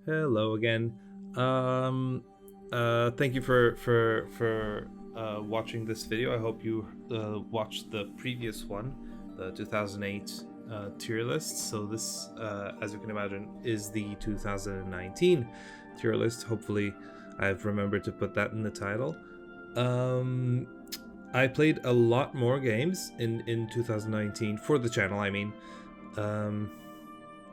Hello again. Um, Thank you for watching this video. I hope you watched the previous one, the 2008 tier list. So this, as you can imagine, is the 2019 tier list. Hopefully, I've remembered to put that in the title. Um, I played a lot more games in 2019 for the channel. I mean. Um,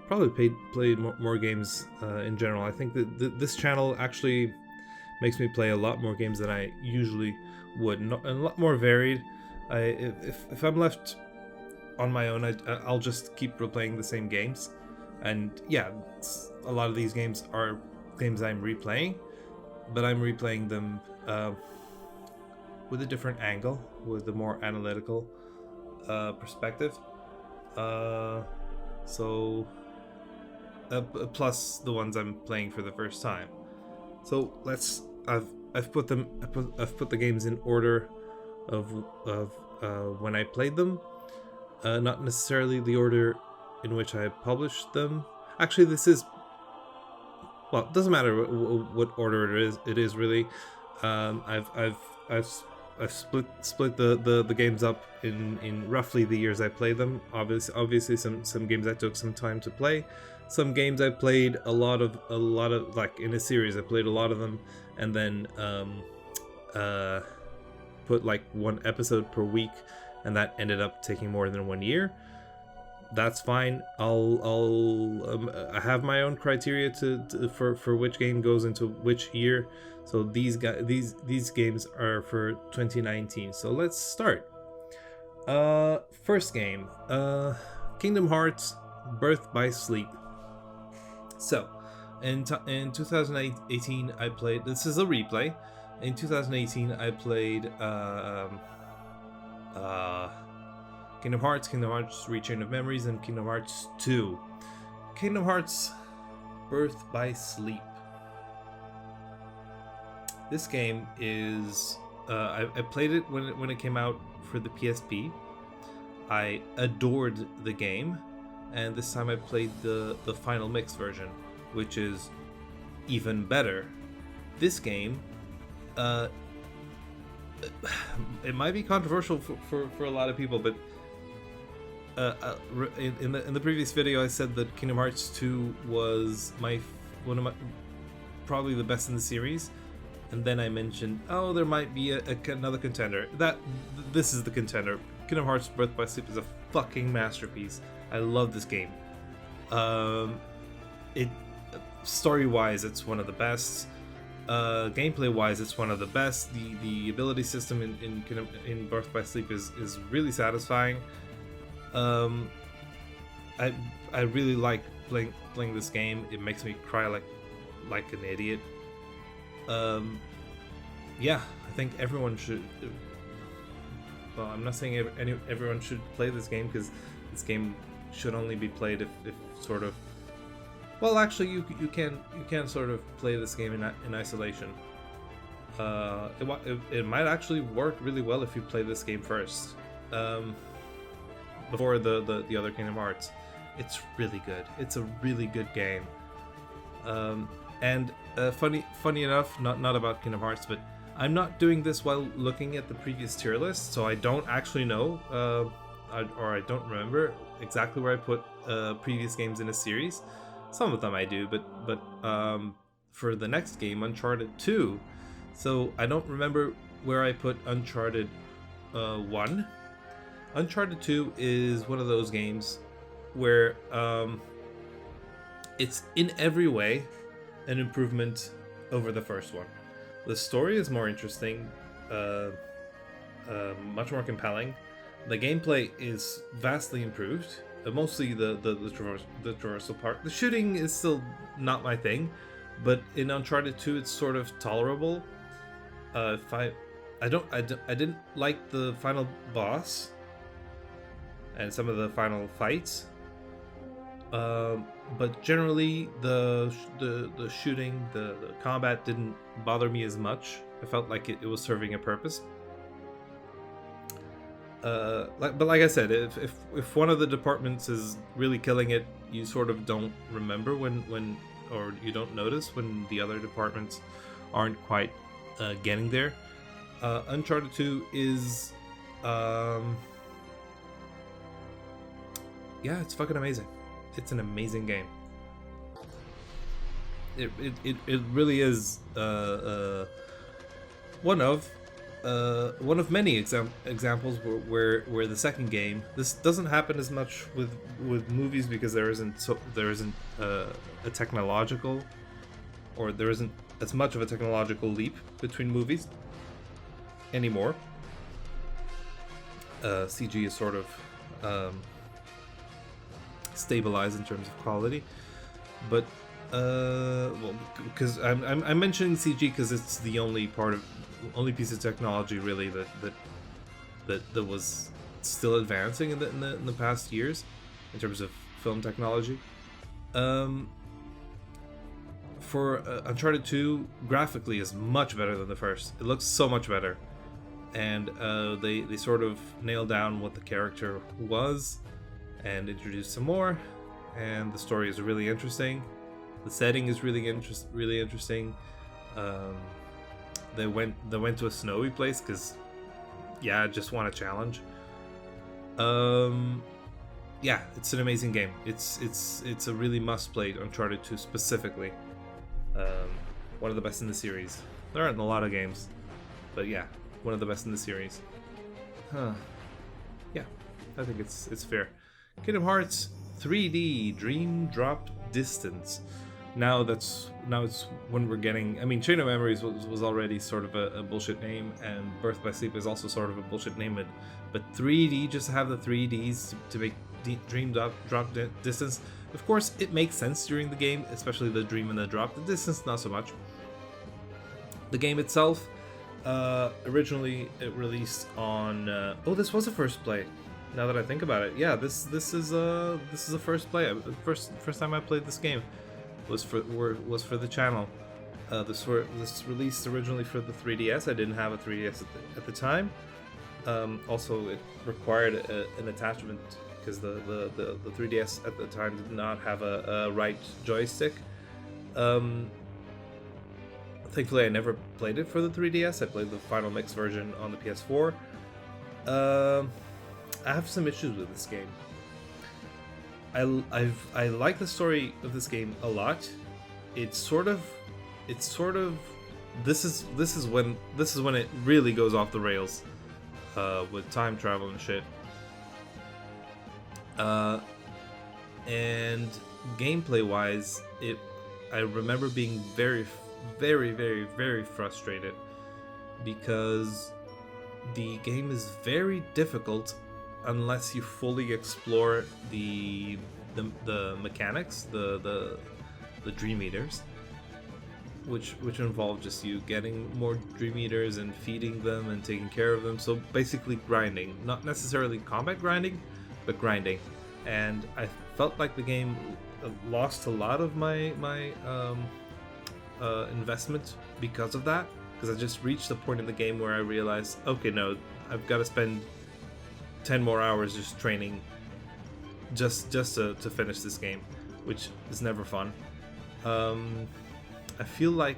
Probably played more games in general. I think that this channel actually makes me play a lot more games than I usually would, and a lot more varied. If I'm left on my own, I'll just keep replaying the same games, and yeah, a lot of these games are games I'm replaying, but I'm replaying them with a different angle, with a more analytical perspective. Uh, so Plus the ones I'm playing for the first time. So let's. I've put them. I've put the games in order of when I played them, not necessarily the order in which I published them. Actually, this is. Well, it doesn't matter what order it is. It is really. Um, I've I've I've I've split the games up in roughly the years I played them. Obviously some games I took some time to play. Some games I played a lot of like in a series. I played a lot of them, and then uh, put like one episode per week, and that ended up taking more than 1 year. That's fine. I have my own criteria for which game goes into which year. So these games are for 2019. So let's start. First game, Kingdom Hearts Birth by Sleep. So, in 2018, I played. This is a replay. In 2018, I played Kingdom Hearts, Kingdom Hearts Rechain of Memories, and Kingdom Hearts 2. Kingdom Hearts Birth by Sleep. This game is. I played it when it came out for the PSP. I adored the game, and this time I played the final mix version, which is even better. This game, it might be controversial for a lot of people, but in the previous video I said that Kingdom Hearts 2 was one of my probably the best in the series, and then I mentioned, oh, there might be another contender. This is the contender. Kingdom Hearts Birth by Sleep is a fucking masterpiece. I love this game. It story-wise, it's one of the best. Gameplay-wise, it's one of the best. The ability system in Birth by Sleep is really satisfying. I really like playing this game. It makes me cry like an idiot. Yeah, I think everyone should. Well, I'm not saying everyone should play this game, because this game should only be played if sort of. Well, actually, you can sort of play this game in isolation. It might actually work really well if you play this game first, before the other Kingdom Hearts. It's really good. It's a really good game. And funny enough, not about Kingdom Hearts, but I'm not doing this while looking at the previous tier list, so I don't actually know, or I don't remember exactly where I put previous games in a series. Some of them I do, but for the next game, Uncharted 2, so I don't remember where I put Uncharted 1. Uncharted 2 is one of those games where it's in every way an improvement over the first one. The story is more interesting, much more compelling. The gameplay is vastly improved. Mostly the traversal part. The shooting is still not my thing, but in Uncharted 2 it's sort of tolerable. I didn't like the final boss and some of the final fights. But generally, the shooting, the combat didn't bother me as much. I felt like it was serving a purpose. But like I said, if one of the departments is really killing it, you sort of don't remember when or you don't notice when the other departments aren't quite getting there. Uncharted 2 is yeah, it's fucking amazing. It's an amazing game. It really is one of many examples where the second game, this doesn't happen as much with movies because there isn't a technological, or there isn't as much of a technological leap between movies anymore. CG is sort of stabilized in terms of quality, but well, because I'm mentioning CG because it's the only piece of technology really that was still advancing in the past years in terms of film technology. For Uncharted 2, graphically is much better than the first. It looks so much better, and they sort of nailed down what the character was and introduced some more, and the story is really interesting. The setting is really interesting. They went to a snowy place because, yeah, I just want a challenge. Yeah, it's an amazing game. It's a really must play. Uncharted 2 specifically. One of the best in the series. There aren't a lot of games, but yeah, one of the best in the series. Yeah, I think it's fair. Kingdom Hearts 3D Dream Drop Distance. Now it's when we're getting. I mean, Chain of Memories was already sort of a bullshit name, and Birth by Sleep is also sort of a bullshit name. But 3D, just to have the 3Ds to make Dream Drop Distance. Of course, it makes sense during the game, especially the Dream and the Drop. The Distance, not so much. The game itself, originally it released on. Oh, this was a first play. Now that I think about it, yeah, this is a first play. First time I played this game was for the channel. This released originally for the 3DS. I didn't have a 3DS at the time. Also, it required an attachment because the 3DS at the time did not have a right joystick. Thankfully, I never played it for the 3DS. I played the Final Mix version on the PS4. I have some issues with this game. I like the story of this game a lot. It's sort of this is when it really goes off the rails with time travel and shit. And gameplay wise, I remember being very, very, very, very frustrated because the game is very difficult unless you fully explore the mechanics, the Dream Eaters, which involve just you getting more Dream Eaters and feeding them and taking care of them. So basically grinding, not necessarily combat grinding, but grinding. And I felt like the game lost a lot of my investment because of that, because I just reached the point in the game where I realized, okay, no, I've got to spend 10 more hours just training just to finish this game, which is never fun. I feel like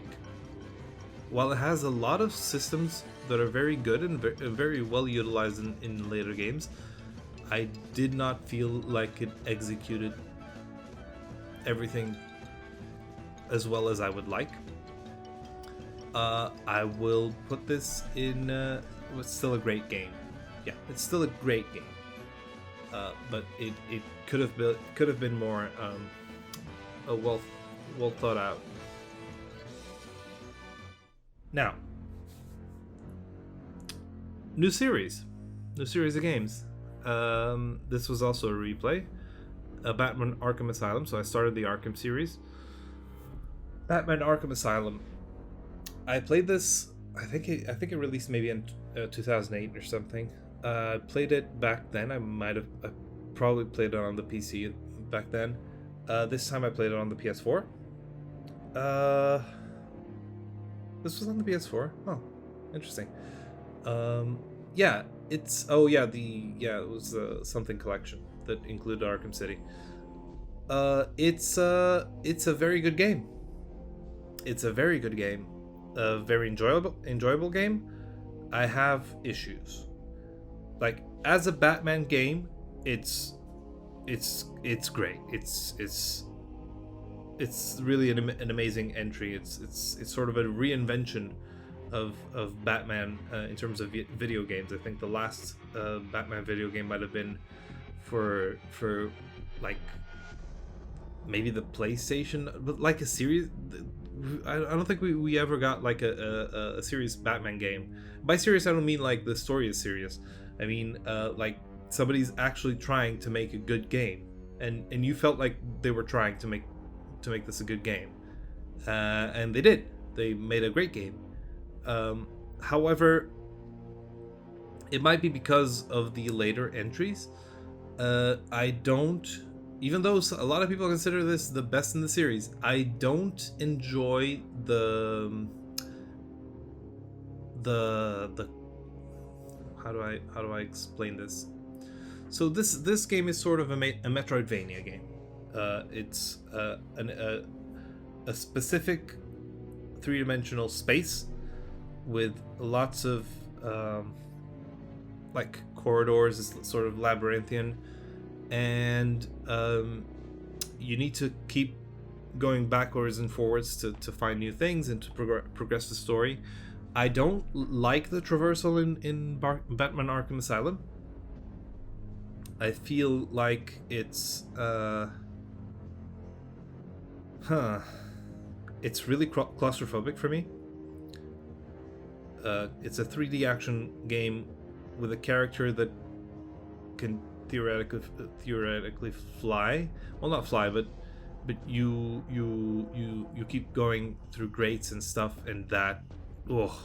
while it has a lot of systems that are very good and very well utilized in later games, I did not feel like it executed everything as well as I would like. I will put this in. It's still a great game. Yeah, it's still a great game. But it could have been more well thought out. Now, new series of games. This was also a replay. Batman Arkham Asylum. So I started the Arkham series. Batman Arkham Asylum. I played this. I think it released maybe in 2008 or something. I played it back then. I probably played it on the PC back then. This time I played it on the PS4. This was on the PS4. Oh, interesting. Yeah, it's it was something collection that included Arkham City. It's a very good game. It's a very good game. A very enjoyable game. I have issues. Like, as a Batman game, it's great. It's really an amazing entry. It's sort of a reinvention of Batman in terms of video games. I think the last Batman video game might have been for like maybe the PlayStation, but like a series. I don't think we ever got like a serious Batman game. By serious, I don't mean like the story is serious. I mean like somebody's actually trying to make a good game, and you felt like they were trying to make this a good game, and they did. They made a great game. However, it might be because of the later entries. I don't, even though a lot of people consider this the best in the series, I don't enjoy the how do I explain this? So this game is sort of a Metroidvania game. It's a specific three-dimensional space with lots of like corridors. It's sort of labyrinthian, and you need to keep going backwards and forwards to find new things and to progress the story. I don't like the traversal in Batman Arkham Asylum. I feel like it's it's really claustrophobic for me. It's a 3D action game with a character that can theoretically fly. Well, not fly, but you keep going through grates and stuff, and that, oh,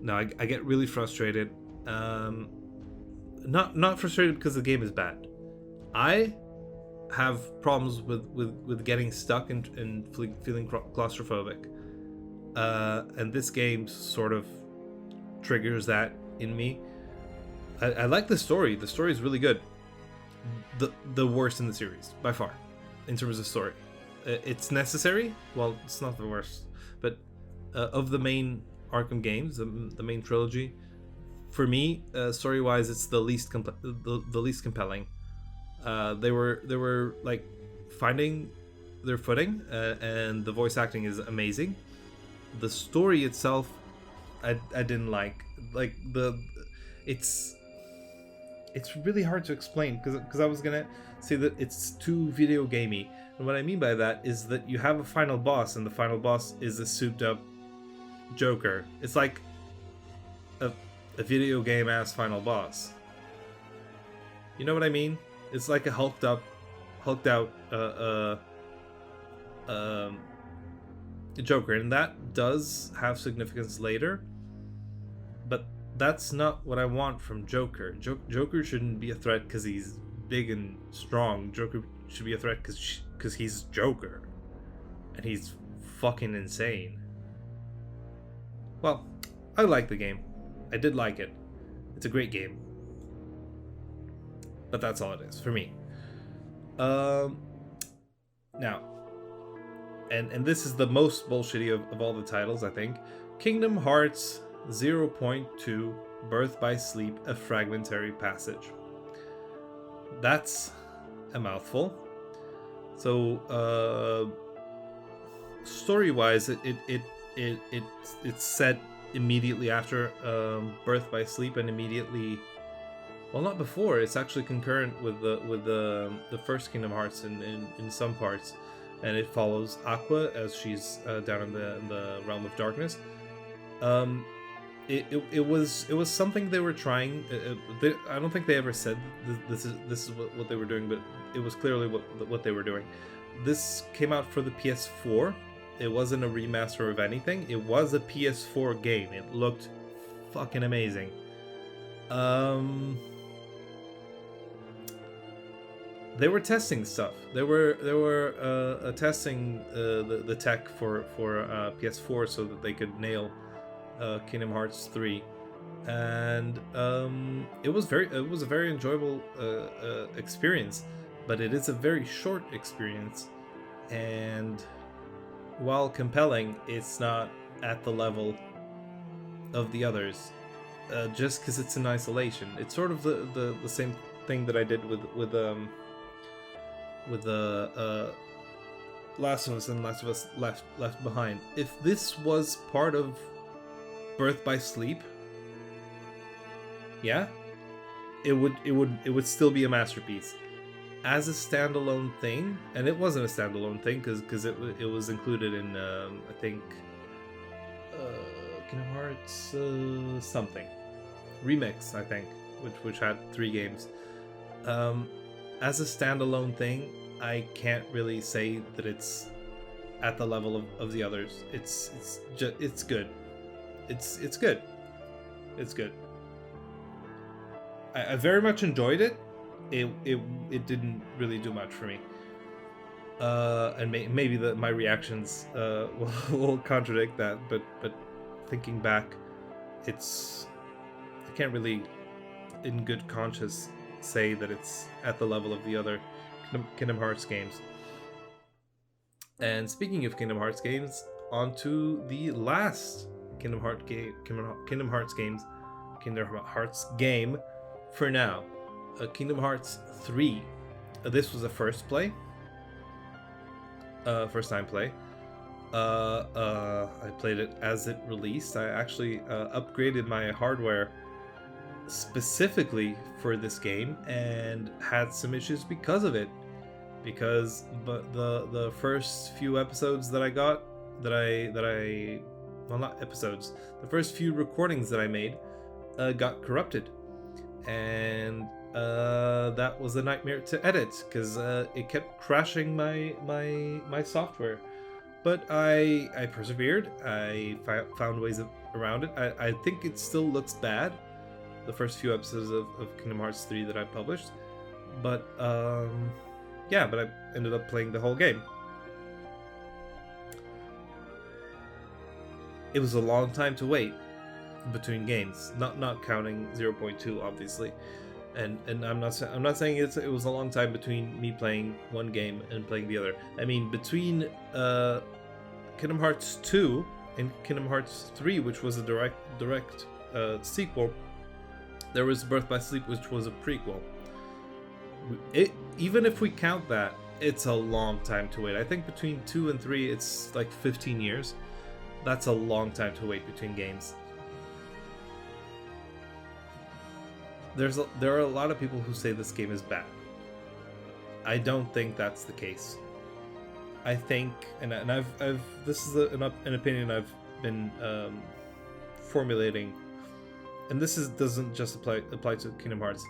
no, I get really frustrated. Not frustrated because the game is bad. I have problems with getting stuck and feeling claustrophobic. And this game sort of triggers that in me. I like the story. The story is really good. The worst in the series, by far, in terms of story. It's necessary. Well, it's not the worst, but of the main Arkham games, the main trilogy, for me, story-wise, it's the least compelling. They were like finding their footing, and the voice acting is amazing. The story itself, I didn't like. Like it's really hard to explain because I was gonna say that it's too video gamey, and what I mean by that is that you have a final boss, and the final boss is a souped up Joker. It's like a video game ass final boss. You know what I mean? It's like a hulked out Joker, and that does have significance later, but that's not what I want from Joker. Joker shouldn't be a threat because he's big and strong. Joker should be a threat because he's Joker, and he's fucking insane. Well, I like the game. I did like it. It's a great game. But that's all it is for me. Now, and this is the most bullshitty of all the titles, I think. Kingdom Hearts 0.2 Birth by Sleep, a Fragmentary Passage. That's a mouthful. So, story-wise, it's set immediately after Birth by Sleep, and immediately, well, not before. It's actually concurrent with the first Kingdom Hearts in some parts, and it follows Aqua as she's down in the realm of darkness. It was something they were trying. I don't think they ever said this is what they were doing, but it was clearly what they were doing. This came out for the PS4. It wasn't a remaster of anything. It was a PS4 game. It looked fucking amazing. They were testing stuff. They were testing the tech for PS4 so that they could nail Kingdom Hearts 3, and it was a very enjoyable experience. but it is a very short experience, and while compelling, it's not at the level of the others, just because it's in isolation. It's sort of the same thing that I did with the Last of Us and Last of Us Left Behind. If this was part of Birth by Sleep, yeah, it would still be a masterpiece. As a standalone thing, and it wasn't a standalone thing because it was included in I think Kingdom Hearts something remix, I think, which had 3 games. As a standalone thing, I can't really say that it's at the level of the others. It's good. It's good. It's good. I very much enjoyed it. It didn't really do much for me. And maybe my reactions will contradict that. But thinking back, I can't really, in good conscience, say that it's at the level of the other Kingdom Hearts games. And speaking of Kingdom Hearts games, on to the last Kingdom Hearts game for now. Kingdom Hearts 3. This was a first time play. I played it as it released. I actually upgraded my hardware specifically for this game and had some issues because of it. Because the first few episodes that I got, well, not episodes, the first few recordings that I made got corrupted, and that was a nightmare to edit because it kept crashing my software. But I persevered. I found ways around it. I think it still looks bad, the first few episodes of Kingdom Hearts 3 that I published, but yeah, but I ended up playing the whole game. It was a long time to wait between games, not counting 0.2 obviously, and I'm not saying it was a long time between me playing one game and playing the other. I mean, between Kingdom Hearts 2 and Kingdom Hearts 3, which was a direct sequel, there was Birth by Sleep, which was a prequel. Even if we count that, it's a long time to wait. I think between 2 and 3, it's like 15 years. That's a long time to wait between games. There are a lot of people who say this game is bad. I don't think that's the case. I think, and I've this is an opinion I've been formulating, and doesn't just apply to Kingdom Hearts.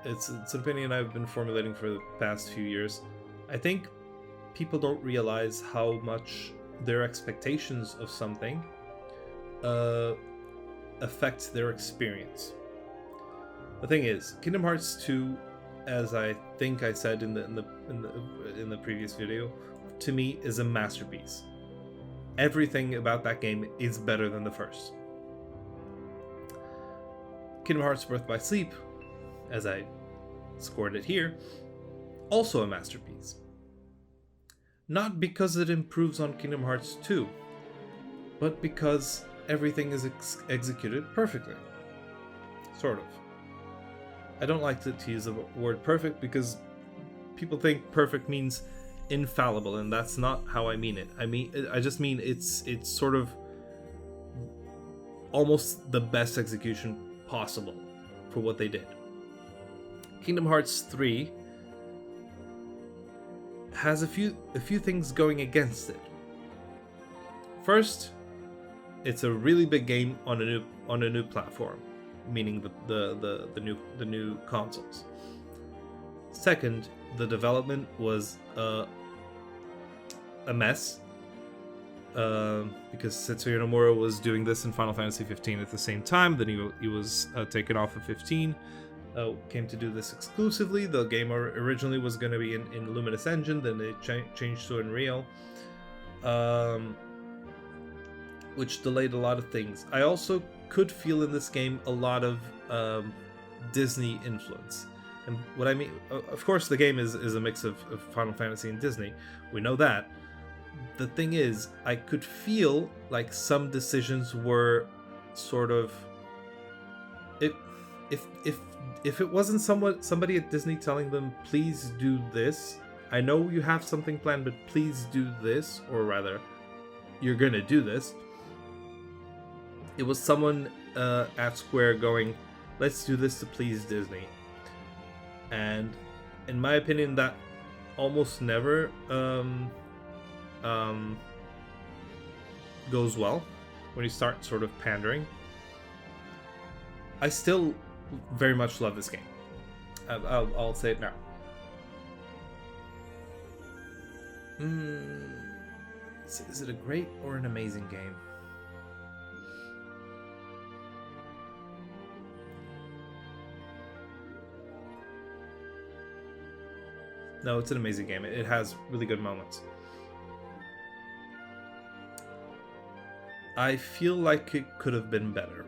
It's an opinion I've been formulating for the past few years. I think people don't realize how much their expectations of something affect their experience. The thing is, Kingdom Hearts 2, as I think I said in the previous video, to me is a masterpiece. Everything about that game is better than the first. Kingdom Hearts Birth by Sleep, as I scored it here, also a masterpiece. Not because it improves on Kingdom Hearts 2, but because everything is executed perfectly. Sort of. I don't like to use the word perfect because people think perfect means infallible, and that's not how I mean it. I just mean it's sort of almost the best execution possible for what they did. Kingdom Hearts 3 has a few things going against it. First, it's a really big game on a new platform, meaning the new consoles. Second, the development was a mess because Setsuya Nomura was doing this in Final Fantasy 15 at the same time. Then he was taken off of 15. Came to do this exclusively. The game originally was going to be in Luminous Engine, then it changed to Unreal, which delayed a lot of things. I also could feel in this game a lot of Disney influence. And what I mean, of course, the game is a mix of Final Fantasy and Disney. We know that. The thing is, I could feel like some decisions were sort of, if it wasn't somebody at Disney telling them, please do this. I know you have something planned, but please do this, or rather, you're gonna do this. It was someone at Square going, let's do this to please Disney. And in my opinion, that almost never goes well when you start sort of pandering. I still very much love this game. I'll say it now. Is it a great or an amazing game? No, it's an amazing game. It has really good moments. I feel like it could have been better.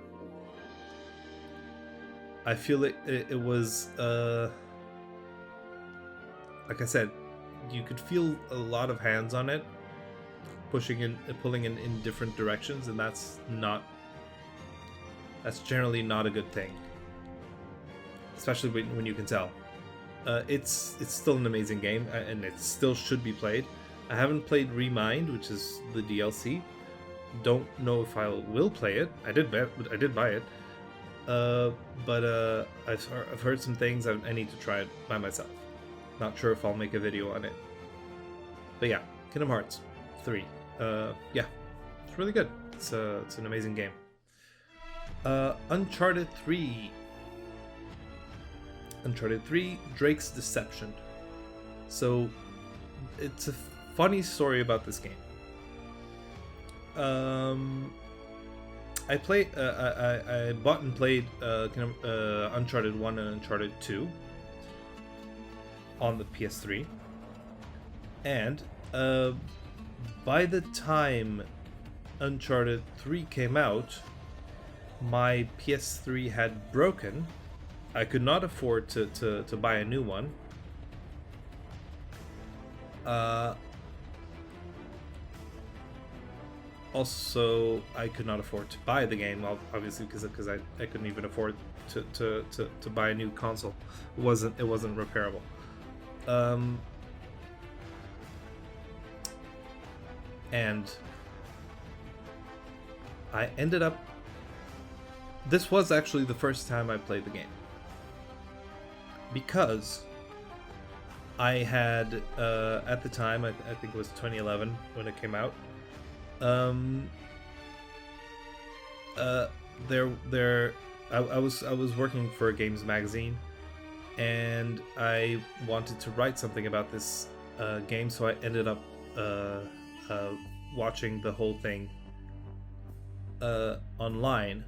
I feel it was, like I said, you could feel a lot of hands on it, pulling in different directions, and that's generally not a good thing. Especially when you can tell. It's still an amazing game, and it still should be played. I haven't played Remind, which is the DLC. Don't know if I will play it. I did buy it, but I've heard some things. I need to try it by myself. Not sure if I'll make a video on it. But yeah, Kingdom Hearts 3. Yeah, it's really good. It's an amazing game. Uncharted 3. Uncharted 3, Drake's Deception. So, it's a funny story about this game. I bought and played Uncharted 1 and Uncharted 2 on the PS3. And by the time Uncharted 3 came out, my PS3 had broken. I could not afford to buy a new one. Also, I could not afford to buy the game, obviously, because I couldn't even afford to buy a new console. It wasn't repairable. And I ended up. This was actually the first time I played the game, because I had at the time, I think it was 2011 when it came out. I was working for a games magazine, and I wanted to write something about this game, so I ended up watching the whole thing online,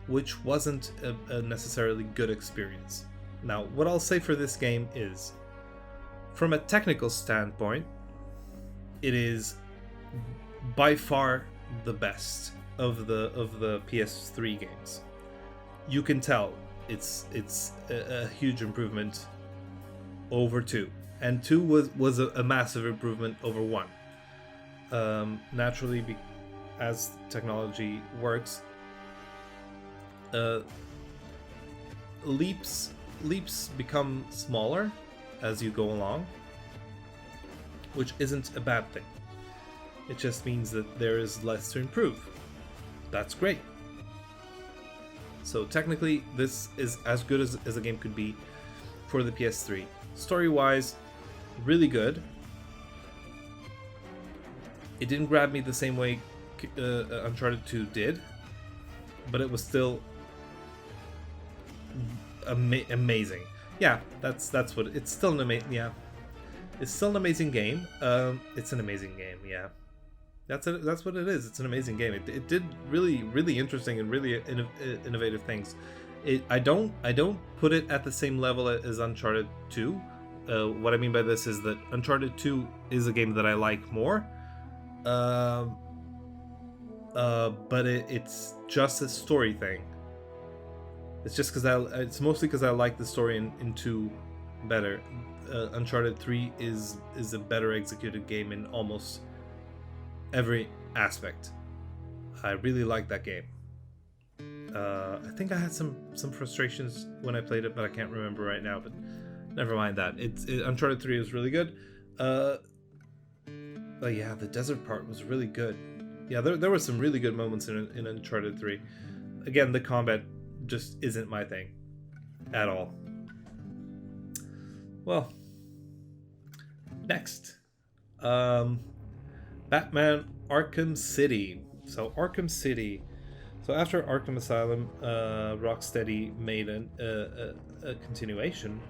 which wasn't a necessarily good experience. Now, what I'll say for this game is, from a technical standpoint, it is by far the best of the PS3 games. You can tell it's a huge improvement over 2, and 2 was a massive improvement over 1. Naturally, as technology works, leaps become smaller as you go along, which isn't a bad thing. It just means that there is less to improve. That's great. So technically, this is as good as a game could be for the PS3. Story-wise, really good. It didn't grab me the same way Uncharted 2 did, but it was still amazing. Yeah, that's what it's still an amazing. Yeah, it's still an amazing game. It's an amazing game. Yeah, that's what it is. It's an amazing game. It did really interesting and really innovative things. I don't put it at the same level as Uncharted 2. What I mean by this is that Uncharted 2 is a game that I like more. But it's just a story thing. It's just because it's mostly because I like the story in 2 better. Uncharted 3 is a better executed game in almost every aspect. I really like that game. I think I had some frustrations when I played it, but I can't remember right now. But never mind that. Uncharted 3 is really good. But yeah, the desert part was really good. Yeah, there were some really good moments in Uncharted 3. Again, the combat just isn't my thing at all. Well, next, Batman Arkham City. So Arkham City. So after Arkham Asylum, Rocksteady made a continuation.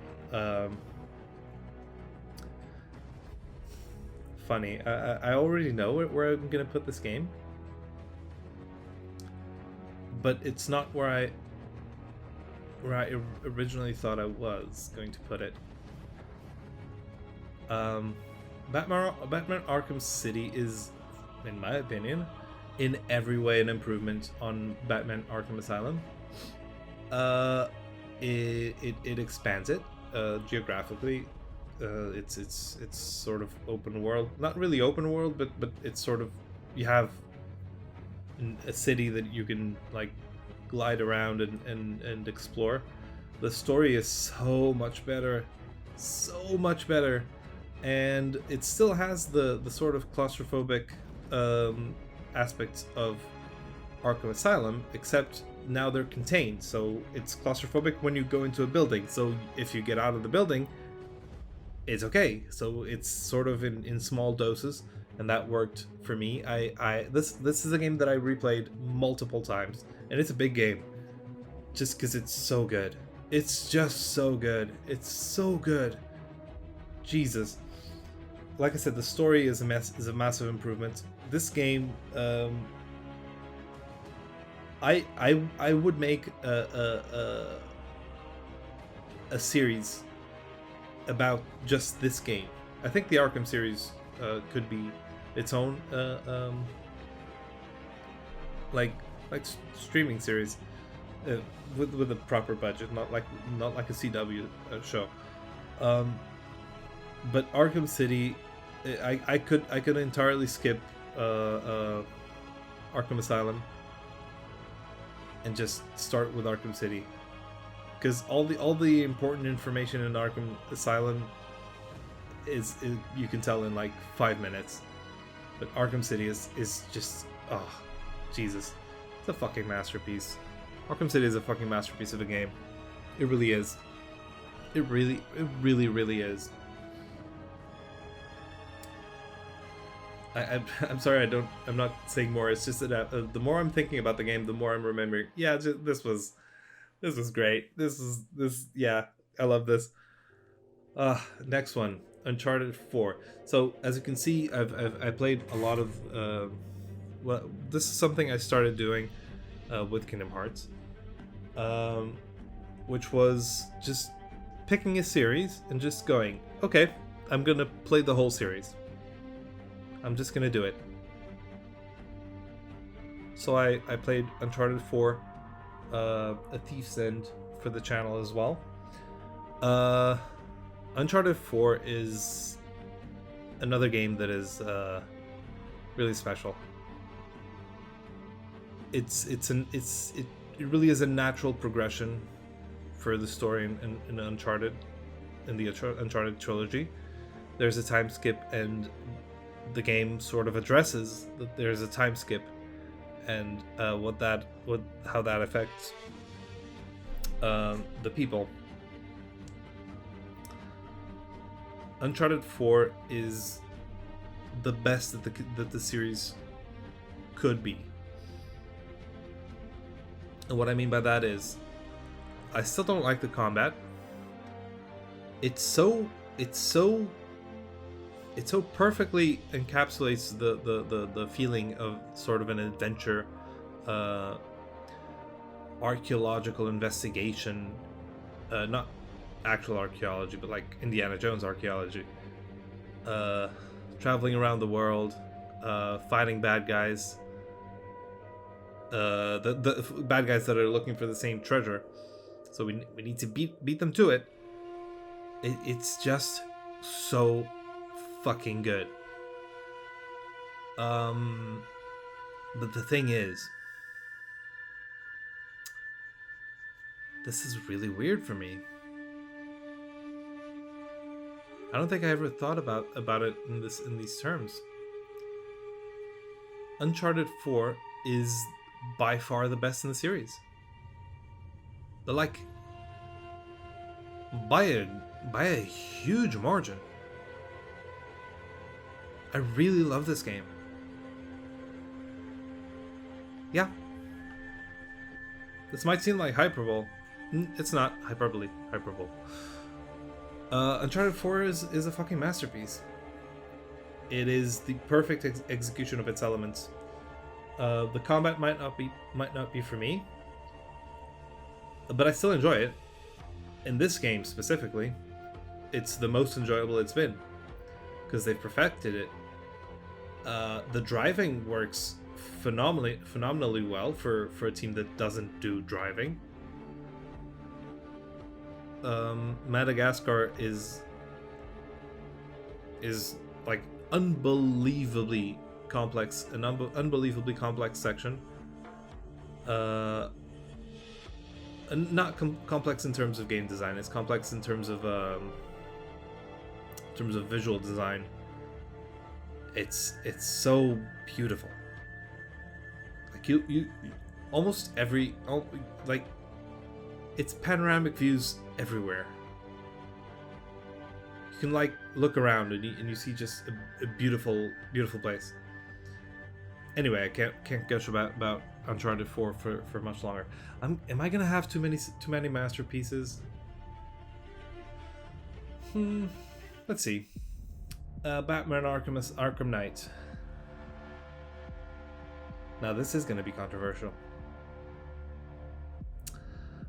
Funny, I already know where I'm gonna put this game, but it's not where I originally thought I was going to put it. Batman Arkham City is, in my opinion, in every way an improvement on Batman Arkham Asylum. It expands it geographically. It's sort of open world, not really open world, but it's sort of, you have a city that you can like glide around and explore. The story is so much better, and it still has the sort of claustrophobic aspects of Arkham Asylum, except now they're contained. So it's claustrophobic when you go into a building. So if you get out of the building, it's okay. So it's sort of in small doses, and that worked for me. This is a game that I replayed multiple times, and it's a big game, just because it's so good. It's just so good. It's so good. Jesus. Like I said, the story is a massive improvement. This game, I would make a series about just this game. I think the Arkham series could be its own like streaming series with a proper budget, not like a CW show. But Arkham City, I could entirely skip Arkham Asylum and just start with Arkham City, because all the important information in Arkham Asylum is you can tell in like 5 minutes, but Arkham City is just, oh Jesus, it's a fucking masterpiece. Arkham City is a fucking masterpiece of a game. It really is. It really is. I'm sorry, I'm not saying more. It's just that the more I'm thinking about the game, the more I'm remembering. Yeah, this was great. Yeah, I love this. Next one, Uncharted 4. So as you can see, I played a lot of. Well, this is something I started doing with Kingdom Hearts, which was just picking a series and just going, okay, I'm gonna play the whole series. I'm just gonna do it. So I played Uncharted 4, A Thief's End for the channel as well. Uncharted 4 is another game that is really special. It really is a natural progression for the story in Uncharted, in the Uncharted trilogy. There's a time skip, and the game sort of addresses that there's a time skip, and how that affects the people. Uncharted 4 is the best that the series could be. And what I mean by that is, I still don't like the combat. It so perfectly encapsulates the feeling of sort of an adventure, archaeological investigation, not actual archaeology, but like Indiana Jones archaeology, traveling around the world, fighting bad guys, the bad guys that are looking for the same treasure, so we need to beat them to it. It's just so fucking good. But the thing is, this is really weird for me. I don't think I ever thought about it in these terms. Uncharted 4 is by far the best in the series. But like by a huge margin. I really love this game. Yeah. This might seem like hyperbole. It's not hyperbole. Uncharted 4 is a fucking masterpiece. It is the perfect execution of its elements. The combat might not be for me, but I still enjoy it. In this game specifically, it's the most enjoyable it's been because they've perfected it. The driving works phenomenally well for a team that doesn't do driving. Madagascar is like unbelievably complex, an unbelievably complex section. Not complex in terms of game design. It's complex in terms of visual design. It's so beautiful. Like you almost every like it's panoramic views everywhere. You can like look around and you see just a beautiful place. Anyway, I can't gush about Uncharted 4 for much longer. Am I gonna have too many masterpieces? Let's see. Batman Arkham Knight. Now this is gonna be controversial.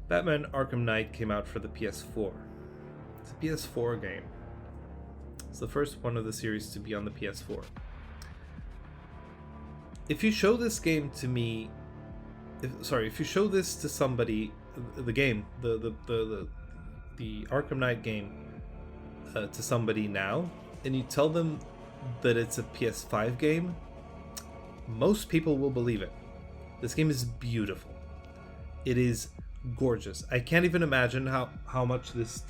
Batman Arkham Knight came out for the PS4. It's a PS4 game. It's the first one of the series to be on the PS4. If you show this game to me, if you show this to somebody, the game, the Arkham Knight game, to somebody now, and you tell them that it's a PS5 game, most people will believe it. This game is beautiful. It is gorgeous. I can't even imagine how much this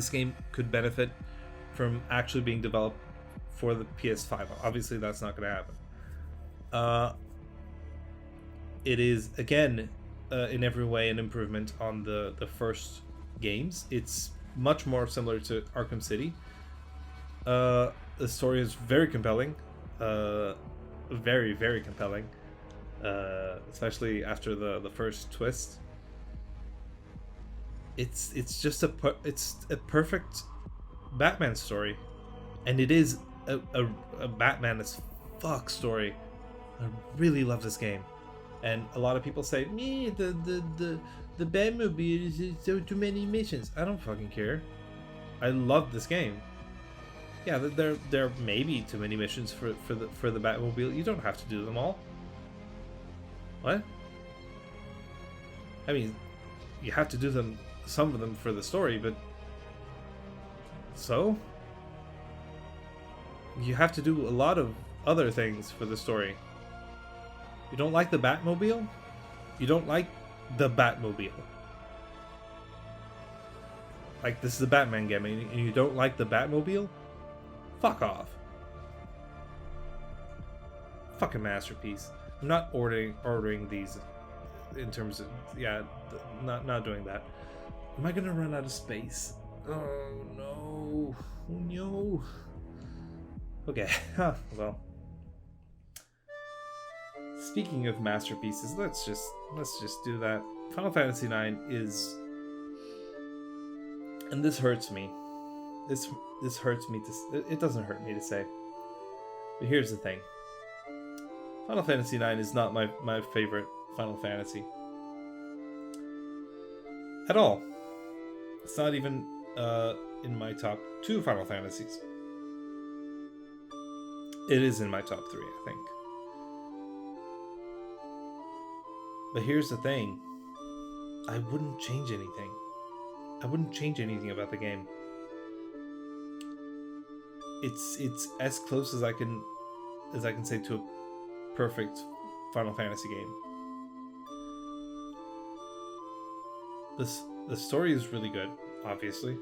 game could benefit from actually being developed for the PS5. Obviously, that's not going to happen. It is again in every way an improvement on the first games. It's much more similar to Arkham City. The story is very compelling, very compelling, especially after the first twist. It's just a perfect Batman story, and it is a Batman as fuck story. I really love this game, and a lot of people say, "Me, the Batmobile is so too many missions." I don't fucking care. I love this game. Yeah, there may be too many missions for the Batmobile. You don't have to do them all. What? I mean, you have to do some of them for the story, but so you have to do a lot of other things for the story. You don't like the Batmobile? You don't like the Batmobile. Like, this is a Batman game and you don't like the Batmobile? Fuck off. Fucking masterpiece. I'm not ordering these in terms of, yeah, not doing that. Am I gonna run out of space? Oh no. Oh no. Okay. Well. Speaking of masterpieces, let's just do that. Final Fantasy IX is, and this hurts me. This hurts me to. It doesn't hurt me to say. But here's the thing. Final Fantasy IX is not my favorite Final Fantasy at all. It's not even in my top 2 Final Fantasies. It is in my top 3, I think. But here's the thing. I wouldn't change anything. I wouldn't change anything about the game. It's as close as I can say to a perfect Final Fantasy game. The story is really good, obviously,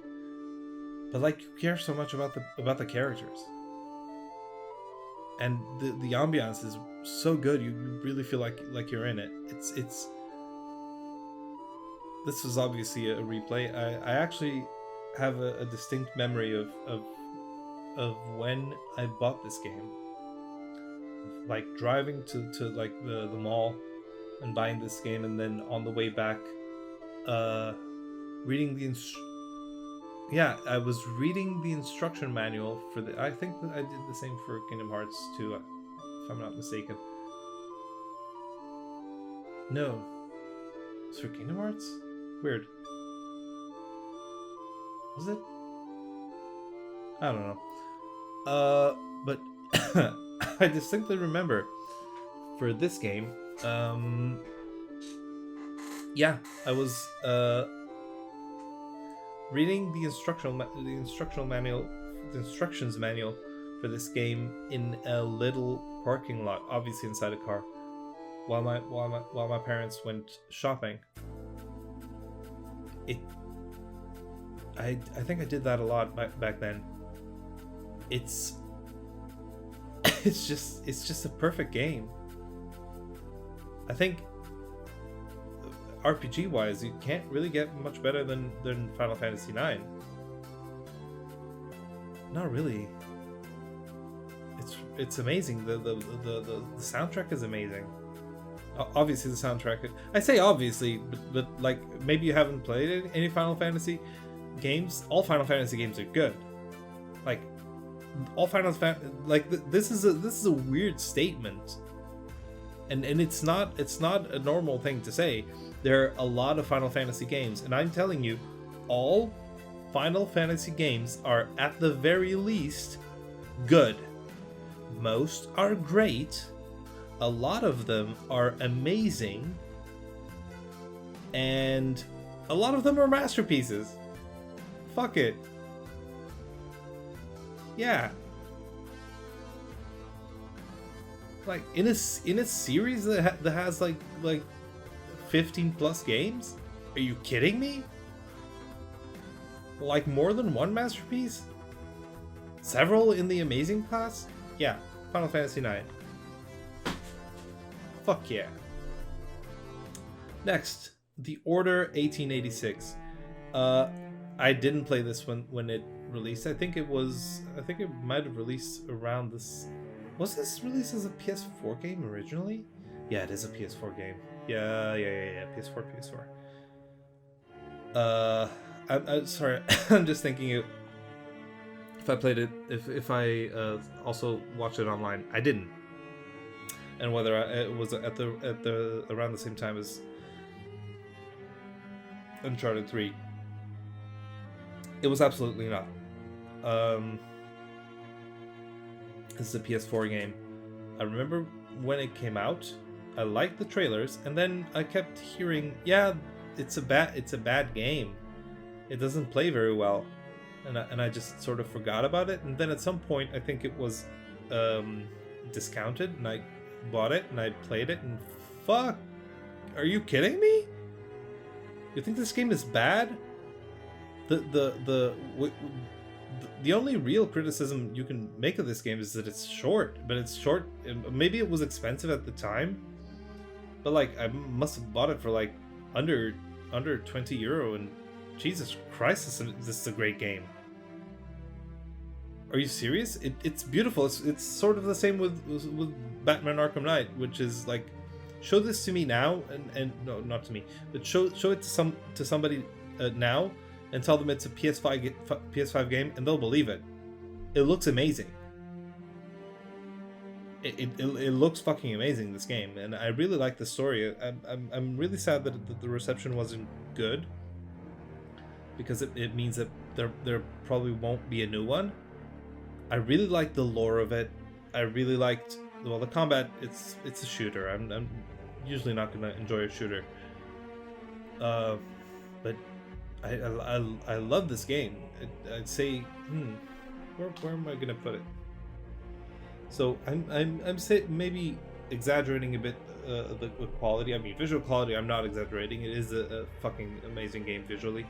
but like, you care so much about the characters, and the ambiance is so good. You really feel like you're in it. It's this was obviously a replay. I actually have a distinct memory of when I bought this game, like driving to like the mall and buying this game, and then on the way back reading I was reading the instruction manual for the. I think that I did the same for Kingdom Hearts 2, if I'm not mistaken. No, it's for Kingdom Hearts? Weird. Was it? I don't know. But I distinctly remember for this game, yeah, I was reading the instructions manual for this game in a little parking lot, obviously inside a car, while my parents went shopping. I think I did that a lot back then. It's just a perfect game. I think RPG wise, you can't really get much better than Final Fantasy IX. Not really. It's amazing. The soundtrack is amazing. Obviously the soundtrack, I say obviously, but like, maybe you haven't played any Final Fantasy games. All Final Fantasy games are good. Like, all Final Fantasy, like, this is a weird statement, and it's not a normal thing to say. There are a lot of Final Fantasy games, and I'm telling you, all Final Fantasy games are at the very least good. Most are great. A lot of them are amazing, and a lot of them are masterpieces. Fuck it. Yeah. Like, in a series that has like 15 plus games? Are you kidding me? Like, more than one masterpiece? Several in the amazing class? Yeah, Final Fantasy IX. Fuck yeah. Next, The Order 1886. I didn't play this when it released. I think it might have released around this. Was this released as a PS4 game originally? Yeah, it is a PS4 game. Yeah. PS4. I'm sorry. I'm just thinking if I played it, if I also watched it online. I didn't. And whether it was at the around the same time as Uncharted 3. It was absolutely not. This is a PS4 game. I remember when it came out, I liked the trailers, and then I kept hearing, yeah, it's a bad game. It doesn't play very well, and I just sort of forgot about it. And then at some point, I think it was discounted, and I bought it and I played it, and fuck, are you kidding me? You think this game is bad? The only real criticism you can make of this game is that it's short, but it's short. Maybe it was expensive at the time, but like, I must have bought it for like under 20 euro, and Jesus Christ, this is a great game. Are you serious? It's beautiful. It's sort of the same with Batman Arkham Knight, which is like, show this to me now, and no, not to me, but show it to somebody now, and tell them it's a PS5 game, and they'll believe it. It looks amazing. It looks fucking amazing, this game, and I really like the story. I'm really sad that the reception wasn't good, because it means that there probably won't be a new one. I really liked the lore of it. I really liked, well, the combat. It's a shooter. I'm usually not gonna enjoy a shooter. uh, but I love this game. I'd say, where am I gonna put it? So I'm say maybe exaggerating a bit the quality. I mean, visual quality. I'm not exaggerating. It is a fucking amazing game visually.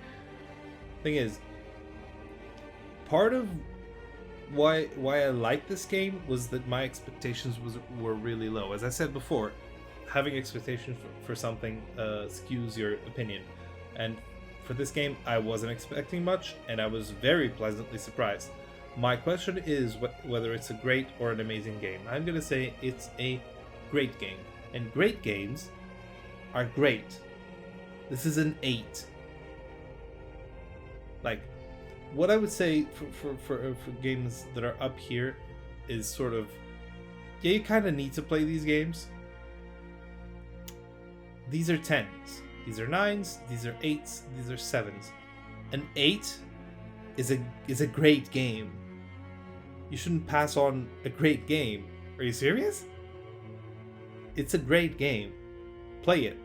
Thing is, part of why I like this game was that my expectations were really low. As I said before, having expectations for something skews your opinion, and for this game I wasn't expecting much, and I was very pleasantly surprised. My question is whether it's a great or an amazing game. I'm gonna say it's a great game, and great games are great. This is an 8. Like, what I would say for games that are up here is sort of, yeah, you kind of need to play these games. These are 10s, these are 9s, these are 8s, these are 7s. An 8 is a great game. You shouldn't pass on a great game. Are you serious? It's a great game. Play it,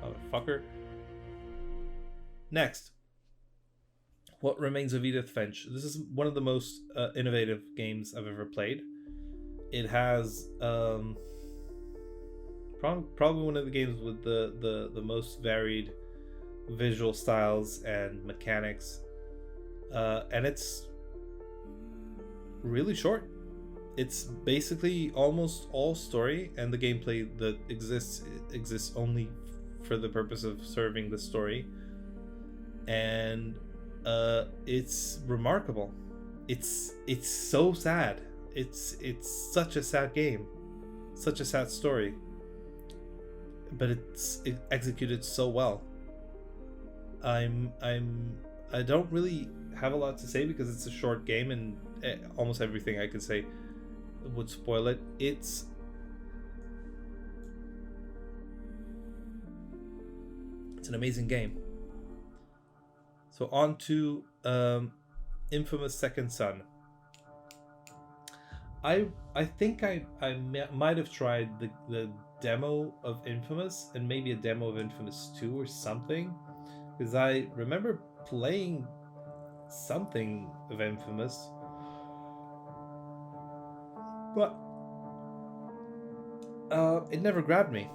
motherfucker. Next. What Remains of Edith Finch. This is one of the most innovative games I've ever played. It has probably one of the games with the most varied visual styles and mechanics, and it's really short. It's basically almost all story, and the gameplay that exists only for the purpose of serving the story, and it's remarkable. It's so sad. It's such a sad game, such a sad story, but it's executed so well. I don't really have a lot to say because it's a short game, and almost everything I could say would spoil it. It's an amazing game. So on to Infamous Second Son. I think I might have tried the demo of Infamous, and maybe a demo of Infamous 2 or something, because I remember playing something of Infamous, but it never grabbed me.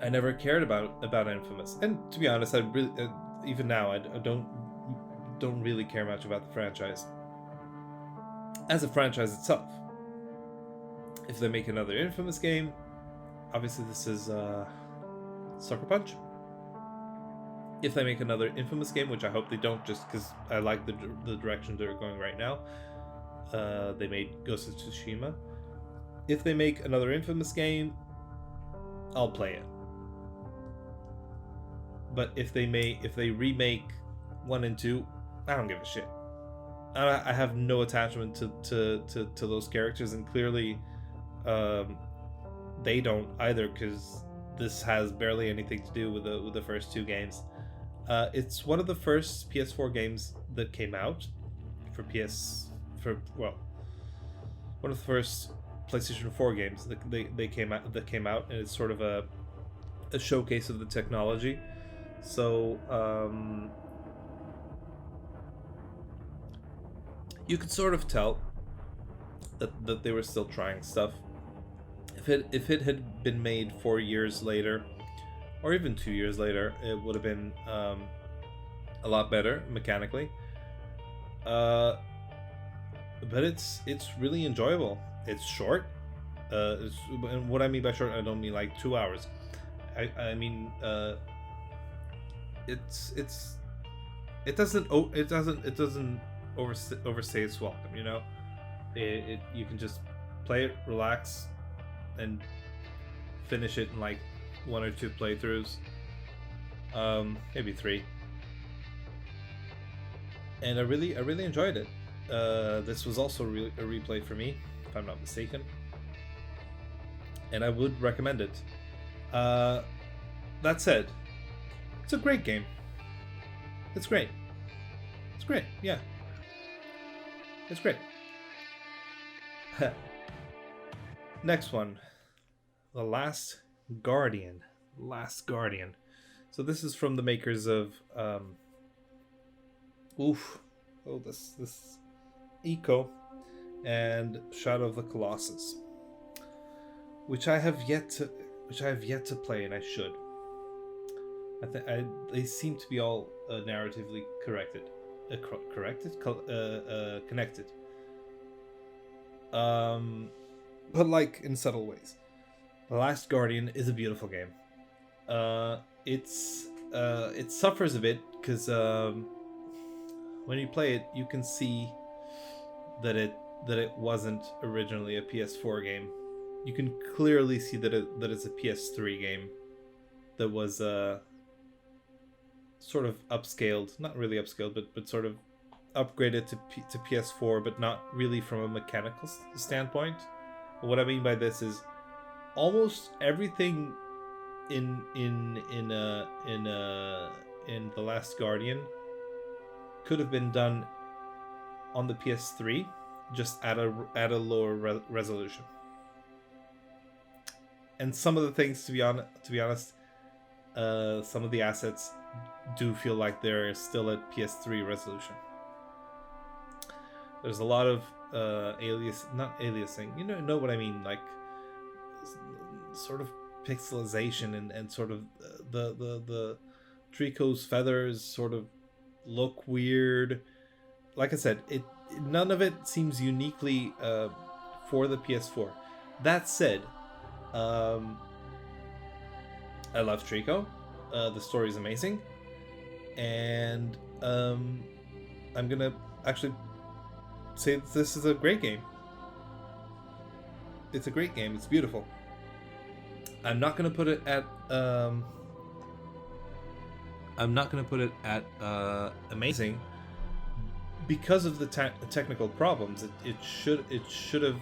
I never cared about Infamous, and to be honest, I really even now I don't really care much about the franchise as a franchise itself. If they make another Infamous game, obviously this is Sucker Punch. If they make another Infamous game, which I hope they don't, just because I like the direction they're going right now. They made Ghost of Tsushima. If they make another Infamous game, I'll play it. But if they remake 1 and 2, I don't give a shit. I have no attachment to those characters, and clearly they don't either, because this has barely anything to do with the first 2 games. It's one of the first PS4 games that came out one of the first PlayStation 4 games that came out, and it's sort of a showcase of the technology. So you could sort of tell that they were still trying stuff. If it had been made 4 years later, or even 2 years later, it would have been a lot better mechanically. But it's really enjoyable. It's short. And what I mean by short, I don't mean like 2 hours. I mean it doesn't overstay its welcome. You know, you can just play it, relax, and finish it in like 1 or 2 playthroughs, maybe 3. And I really enjoyed it. This was also a replay for me, if I'm not mistaken, and I would recommend it. That said, it's a great game. It's great. It's great. Yeah. It's great. Next one. The Last Guardian. Last Guardian. So this is from the makers of oof, oh this Eco and Shadow of the Colossus, which I have yet to play, and I should. They seem to be all narratively connected. But like in subtle ways. The Last Guardian is a beautiful game. It suffers a bit because when you play it, you can see that it wasn't originally a PS4 game. You can clearly see that it's a PS3 game that was sort of upscaled, not really upscaled, but sort of upgraded to PS4, but not really from a mechanical standpoint. But what I mean by this is almost everything in The Last Guardian could have been done on the PS3, just at a lower resolution. And some of the things, to be honest, some of the assets do feel like they're still at PS3 resolution. There's a lot of not aliasing. You know what I mean, like sort of pixelization and sort of the Trico's feathers sort of look weird. Like I said, none of it seems uniquely for the PS4. That said, I love Trico. The story is amazing, and I'm gonna actually say this is a great game. It's a great game. It's beautiful. I'm not gonna put it at amazing because of the technical problems. It should have.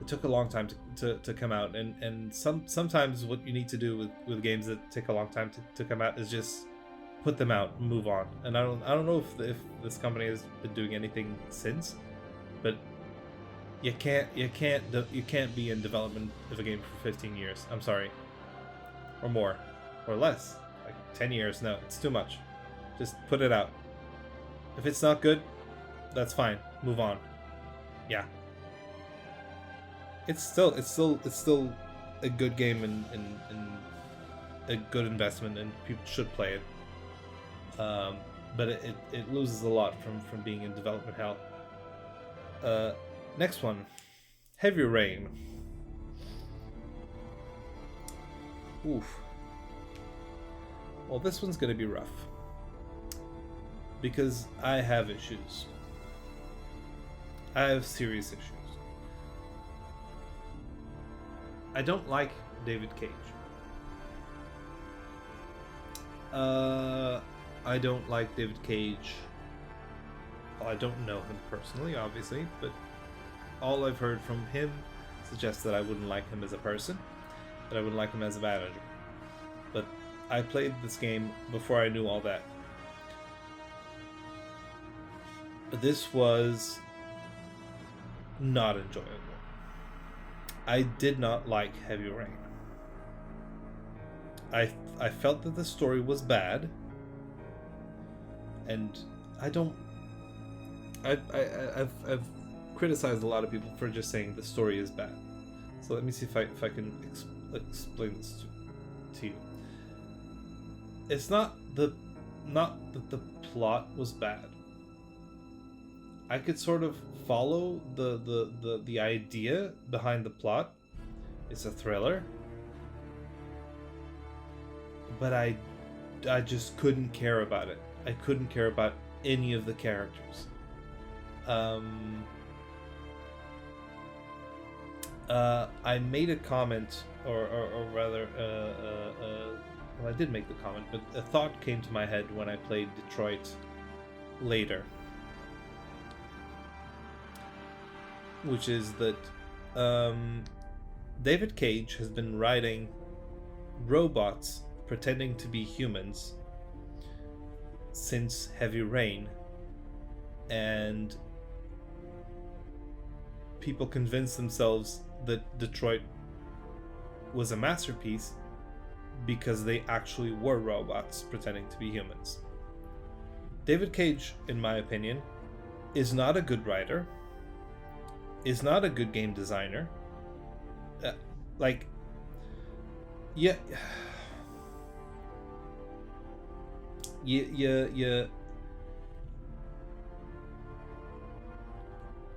It took a long time to come out, and sometimes what you need to do with games that take a long time to come out is just put them out and move on. And I don't know if this company has been doing anything since, but you can't be in development of a game for 15 years. I'm sorry, or more, or less, like 10 years. No, it's too much. Just put it out. If it's not good, that's fine. Move on. Yeah. It's still a good game and a good investment, and people should play it. But it loses a lot from being in development hell. Next one, Heavy Rain. Oof. Well, this one's gonna be rough because I have issues. I have serious issues. I don't like David Cage. I don't like David Cage. Well, I don't know him personally, obviously, but all I've heard from him suggests that I wouldn't like him as a person, that I wouldn't like him as a manager. But I played this game before I knew all that. This was not enjoyable. I did not like Heavy Rain. I felt that the story was bad, and I've criticized a lot of people for just saying the story is bad. So let me see if I can explain this to you. It's not that the plot was bad. I could sort of follow the idea behind the plot. It's a thriller, but I just couldn't care about it. I couldn't care about any of the characters. I made a comment, or rather, well, I did make the comment, but a thought came to my head when I played Detroit later, which is that David Cage has been writing robots pretending to be humans since Heavy Rain, and people convinced themselves that Detroit was a masterpiece because they actually were robots pretending to be humans. David Cage, in my opinion, is not a good writer, is not a good game designer. Yeah,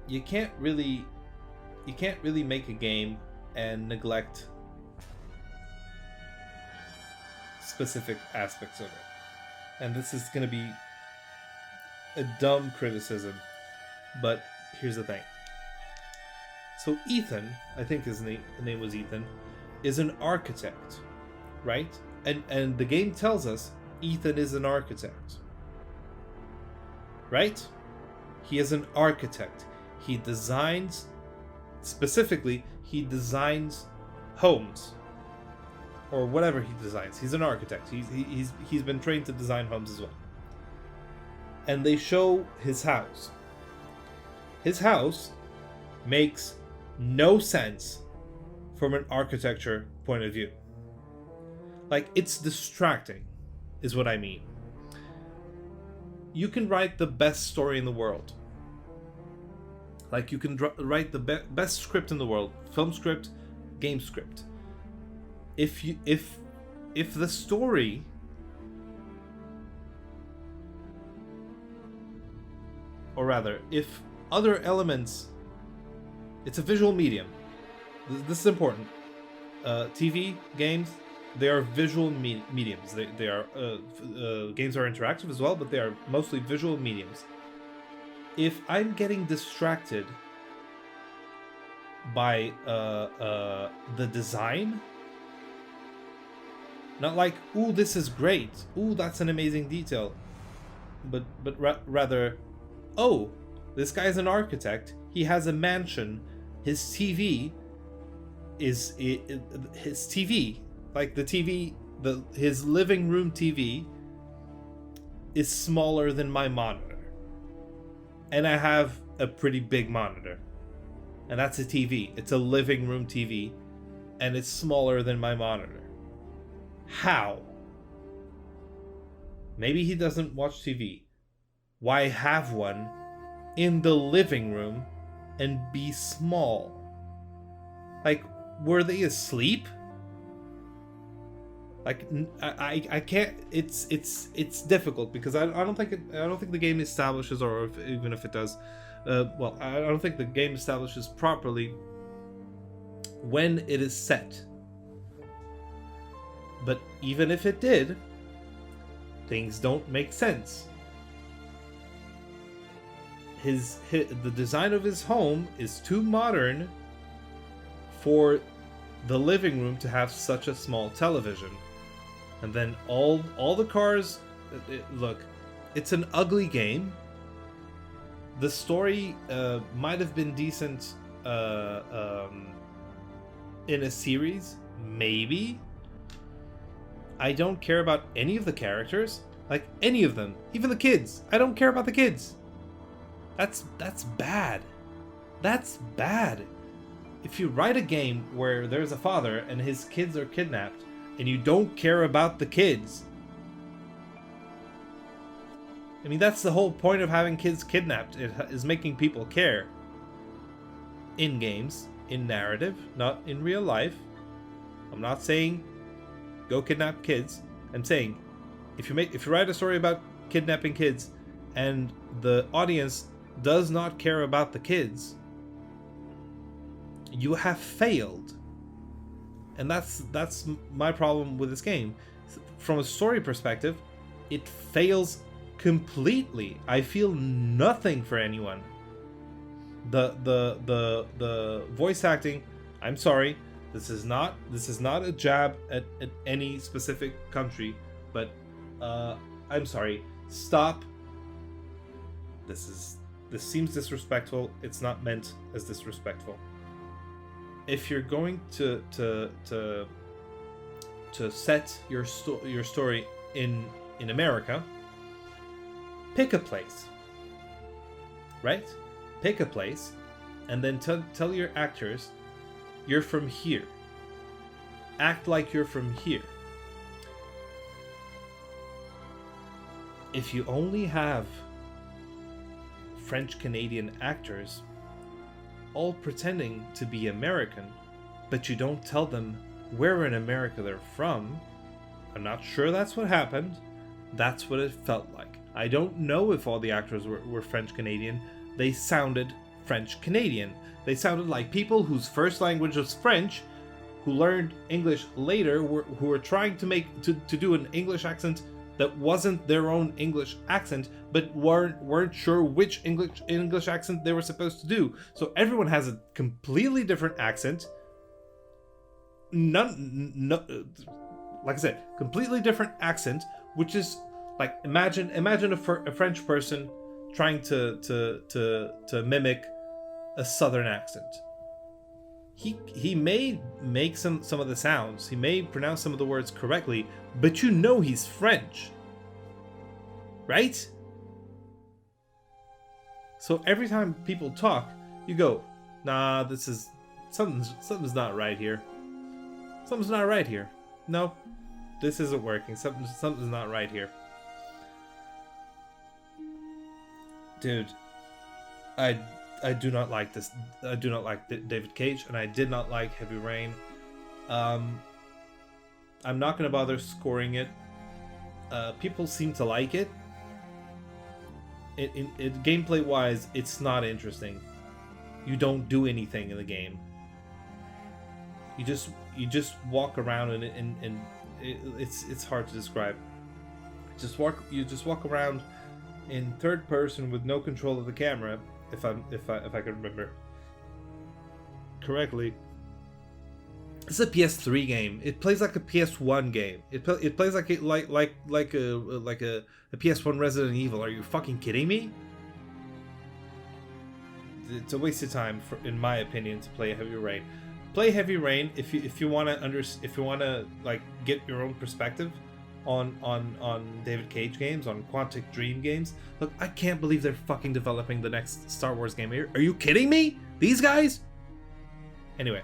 you can't really make a game and neglect specific aspects of it. And this is going to be a dumb criticism, but here's the thing. So Ethan, I think the name was Ethan, is an architect, right? And the game tells us Ethan is an architect, right? He is an architect. He designs, specifically, he designs homes, or whatever he designs. He's an architect. He's been trained to design homes as well. And they show his house. His house makes no sense from an architecture point of view. Like, it's distracting, is what I mean. You can write the best story in the world. Like, you can write the best script in the world, film script, game script. If the story or rather, if other elements, it's a visual medium. This is important. TV, games, they are visual mediums. They are games are interactive as well, but they are mostly visual mediums. If I'm getting distracted by the design, not like, ooh, this is great, ooh, that's an amazing detail, but rather, oh, this guy's an architect, he has a mansion, his TV is his TV, like the TV, his living room TV is smaller than my monitor, and I have a pretty big monitor, and that's a TV. It's a living room TV, and it's smaller than my monitor. How? Maybe he doesn't watch TV. Why have one in the living room and be small? Like, were they asleep? Like, I can't. It's difficult because I don't think the game establishes, or even if it does, well, I don't think the game establishes properly when it is set. But even if it did, things don't make sense. The design of his home is too modern for the living room to have such a small television. And then all the cars, look, it's an ugly game. The story might have been decent in a series, maybe. I don't care about any of the characters, like any of them, even the kids. I don't care about the kids. That's bad. That's bad. If you write a game where there's a father and his kids are kidnapped, and you don't care about the kids, I mean, that's the whole point of having kids kidnapped. It is making people care. In games, in narrative, not in real life. I'm not saying go kidnap kids. I'm saying if you write a story about kidnapping kids and the audience does not care about the kids, you have failed. And that's my problem with this game. From a story perspective, it fails completely. I feel nothing for anyone. The voice acting, I'm sorry, this is not a jab at any specific country, but I'm sorry. Stop. This seems disrespectful. It's not meant as disrespectful. If you're going to set your story in America, pick a place, right? Pick a place, and then tell your actors you're from here. Act like you're from here. if you only have French Canadian actors all pretending to be American, but you don't tell them where in America they're from, I'm not sure that's what happened. That's what it felt like. I don't know if all the actors were French Canadian. They sounded French Canadian. They sounded like people whose first language was French, who learned English later, who were trying to do an English accent that wasn't their own English accent, but weren't sure which English accent they were supposed to do. So everyone has a completely different accent. No, like I said, completely different accent, which is like imagine a French person trying to mimic a Southern accent. He may make some of the sounds, he may pronounce some of the words correctly, but you know he's French, right? So every time people talk, you go, nah, this is something's not right here. Something's not right here. No, this isn't working. Something's not right here. Dude, I do not like this. I do not like David Cage, and I did not like Heavy Rain. I'm not going to bother scoring it. People seem to like it. It gameplay-wise, it's not interesting. You don't do anything in the game. You just walk around, and it's hard to describe. You just walk around in third person with no control of the camera. If I can remember correctly, it's a PS3 game. It plays like a PS1 game. It plays like a PS1 Resident Evil. Are you fucking kidding me? It's a waste of time, in my opinion, to play Heavy Rain. Play Heavy Rain if you want to like get your own perspective on David Cage games, on Quantic Dream games. Look, I can't believe they're fucking developing the next Star Wars game here. Are you kidding me? These guys? Anyway.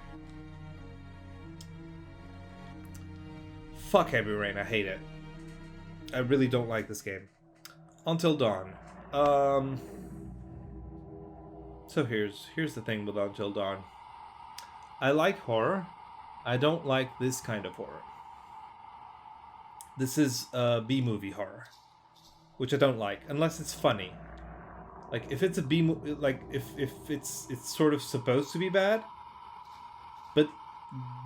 Fuck Heavy Rain, I hate it. I really don't like this game. Until Dawn. So here's the thing with Until Dawn. I like horror. I don't like this kind of horror. This is B-movie horror, which I don't like, unless it's funny. Like if it's a B-movie, like if it's sort of supposed to be bad, but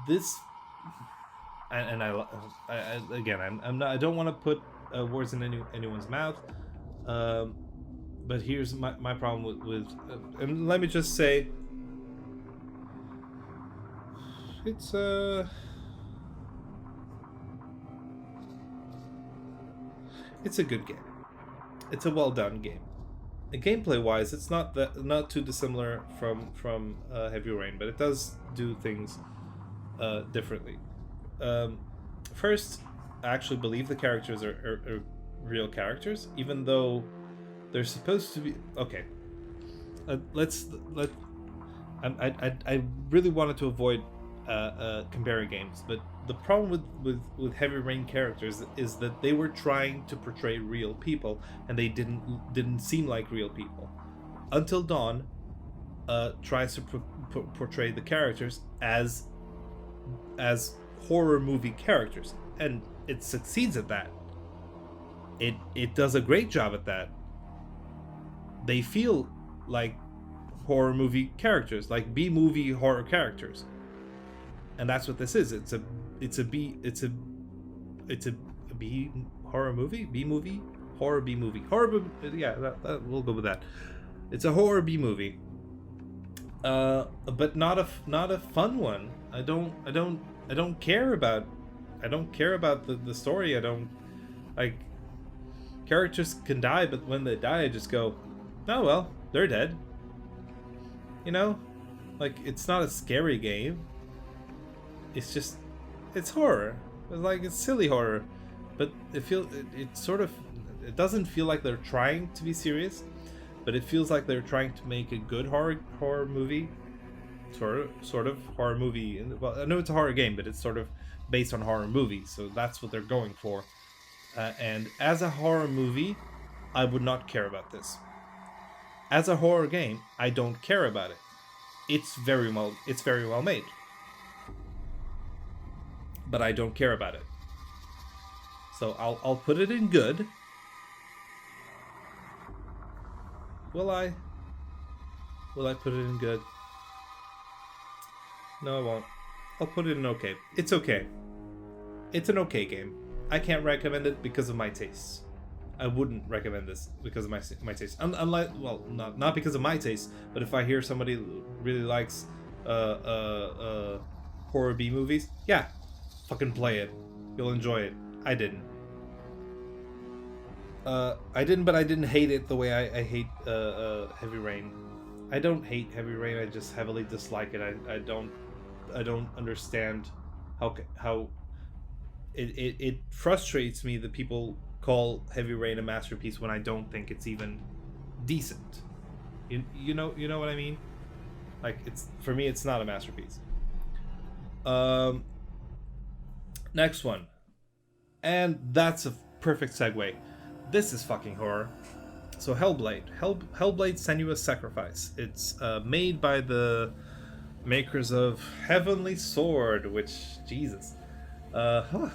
this, and I again, I'm not, I don't want to put words in anyone's mouth, but here's my problem with and let me just say, it's It's a good game. It's a well done game. Gameplay wise, it's not too dissimilar from Heavy Rain, but it does do things differently. First, I actually believe the characters are real characters, even though they're supposed to be. Okay, I really wanted to avoid comparing games, but the problem with Heavy Rain characters is that they were trying to portray real people, and they didn't seem like real people. Until Dawn tries to portray the characters as horror movie characters, and it succeeds at that. It does a great job at that. They feel like horror movie characters, like B-movie horror characters. And that's what this is. It's a B horror movie, horror B movie. Yeah, we'll go with that. It's a horror B movie, but not a fun one. I don't care about the story. I don't like. Characters can die, but when they die, I just go, oh well, they're dead. You know, like it's not a scary game. It's horror. It's silly horror, but it doesn't feel like they're trying to be serious, but it feels like they're trying to make a good horror movie, sort of horror movie. Well, I know it's a horror game, but it's sort of based on horror movies, so that's what they're going for. And as a horror movie, I would not care about this. As a horror game, I don't care about it. It's very well made. But I don't care about it. So I'll put it in good. Will I? Will I put it in good? No, I won't. I'll put it in okay. It's okay. It's an okay game. I can't recommend it because of my tastes. I wouldn't recommend this because of my taste. Unlike, well, not because of my taste, but if I hear somebody really likes horror B movies, yeah, fucking play it. You'll enjoy it. I didn't. But I didn't hate it the way I hate Heavy Rain. I don't hate Heavy Rain. I just heavily dislike it. I don't understand how it frustrates me that people call Heavy Rain a masterpiece when I don't think it's even decent. You know what I mean? Like, it's, for me, it's not a masterpiece. Next one, and that's a perfect segue. This is fucking horror. So Hellblade, Hellblade: Senua's Sacrifice. It's made by the makers of Heavenly Sword, which, Jesus, yeah,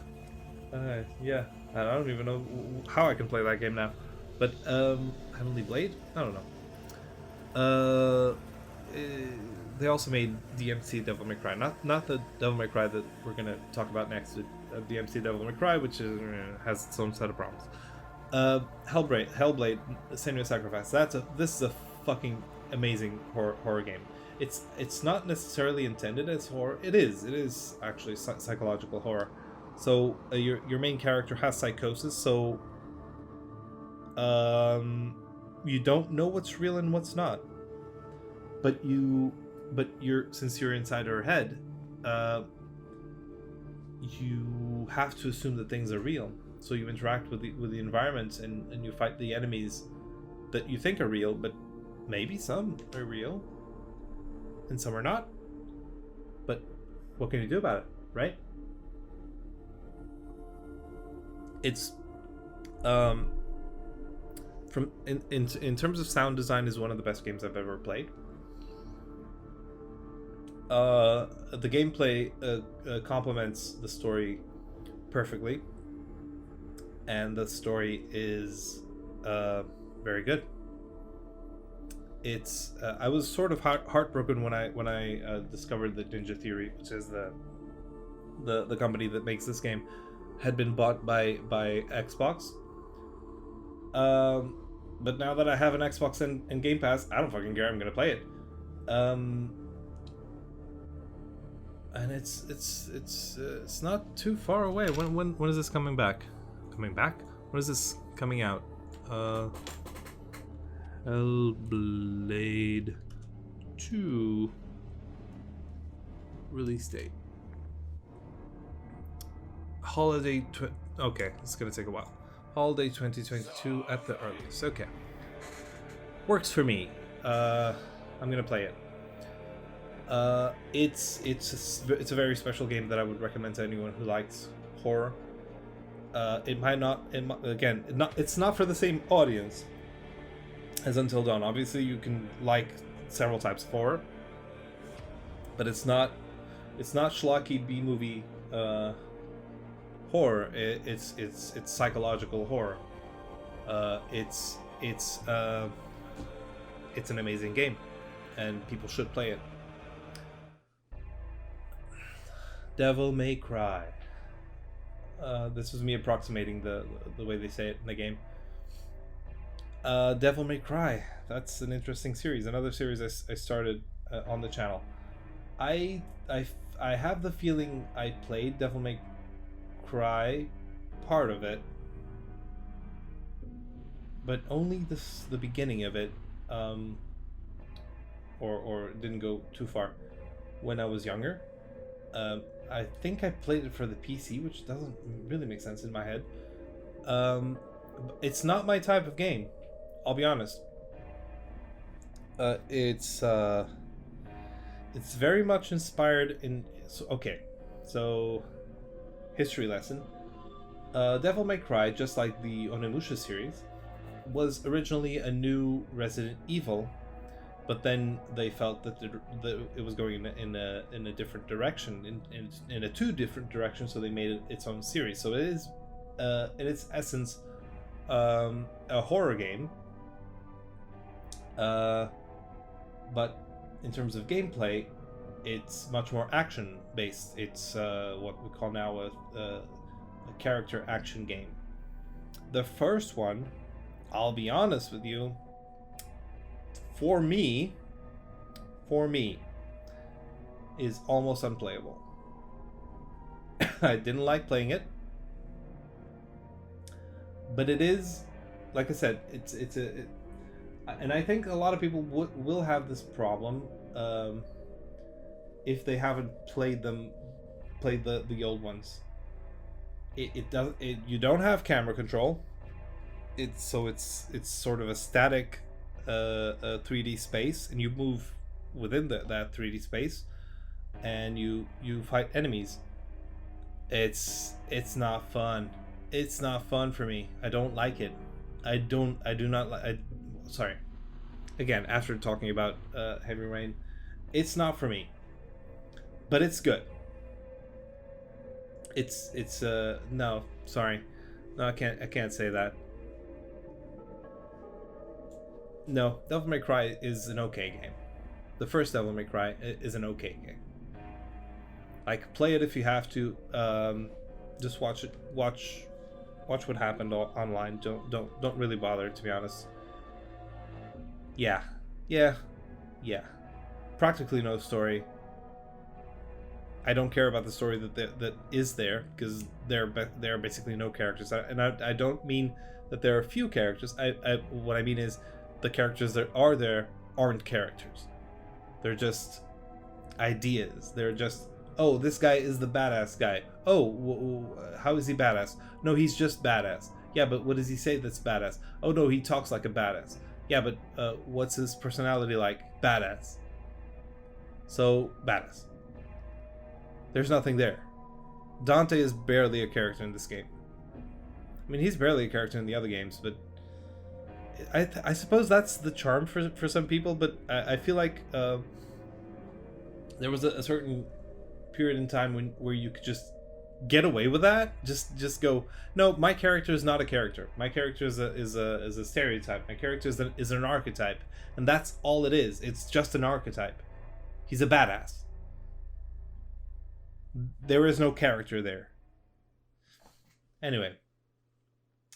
I don't even know how I can play that game now. But Heavenly Blade, I don't know. They also made DMC Devil May Cry, not the Devil May Cry that we're gonna talk about next. DMC Devil May Cry, which has its own set of problems. Hellblade: Senua's Sacrifice. This is a fucking amazing horror game. It's not necessarily intended as horror. It is actually psychological horror. So your main character has psychosis. So you don't know what's real and what's not. But since you're inside her head, you have to assume that things are real. So you interact with the environment and you fight the enemies that you think are real, but maybe some are real and some are not. But what can you do about it, right? It's in terms of sound design, is one of the best games I've ever played. The gameplay complements the story perfectly, and the story is very good. It's I was sort of heartbroken when I discovered that Ninja Theory, which is the company that makes this game, had been bought by Xbox. But now that I have an Xbox and Game Pass, I don't fucking care. I'm gonna play it. And it's not too far away. When is this coming back? Coming back? When is this coming out? Hellblade 2 release date. Holiday. Okay, it's gonna take a while. Holiday 2022 at the earliest. Okay, works for me. I'm gonna play it. It's a very special game that I would recommend to anyone who likes horror. It's not for the same audience as Until Dawn. Obviously, you can like several types of horror, but it's not schlocky B movie horror. It's psychological horror. It's an amazing game, and people should play it. Devil May Cry. This was me approximating the way they say it in the game. Devil May Cry. That's an interesting series. Another series I started on the channel. I have the feeling I played Devil May Cry, part of it, but only the beginning of it, or didn't go too far when I was younger. I think I played it for the PC, which doesn't really make sense in my head. It's not my type of game, I'll be honest. It's very much inspired in... So history lesson. Devil May Cry, just like the Onimusha series, was originally a new Resident Evil, but then they felt that it was going in a different direction, in a two different directions, so they made it its own series. So it is, in its essence, a horror game, but in terms of gameplay, it's much more action based. It's what we call now a character action game. The first one, I'll be honest with you, for me, is almost unplayable. I didn't like playing it, but it is, like I said, and I think a lot of people will have this problem if they haven't played the old ones. You don't have camera control. It's sort of a static 3D space, and you move within that 3D space, and you fight enemies. It's not fun. It's not fun for me. I don't like it. I do not like. Sorry. Again, after talking about Heavy Rain, it's not for me. But it's good. It's no, sorry. No, I can't say that. No, Devil May Cry is an okay game. The first Devil May Cry is an okay game. Like, play it if you have to. Just watch it. Watch what happened online. Don't really bother, to be honest. Yeah. Practically no story. I don't care about the story that is there, because there are basically no characters. And I don't mean that there are few characters. What I mean is the characters that are there aren't characters. They're just ideas. They're just, oh, this guy is the badass guy. Oh, how is he badass? No, he's just badass. Yeah, but what does he say that's badass? Oh no, he talks like a badass. Yeah, but what's his personality like? Badass. So, badass. There's nothing there. Dante is barely a character in this game. I mean, he's barely a character in the other games, but I suppose that's the charm for some people, but I feel like there was a certain period in time where you could just get away with that. Just go, no, my character is not a character. My character is a stereotype. My character is an archetype, and that's all it is. It's just an archetype. He's a badass. There is no character there. Anyway,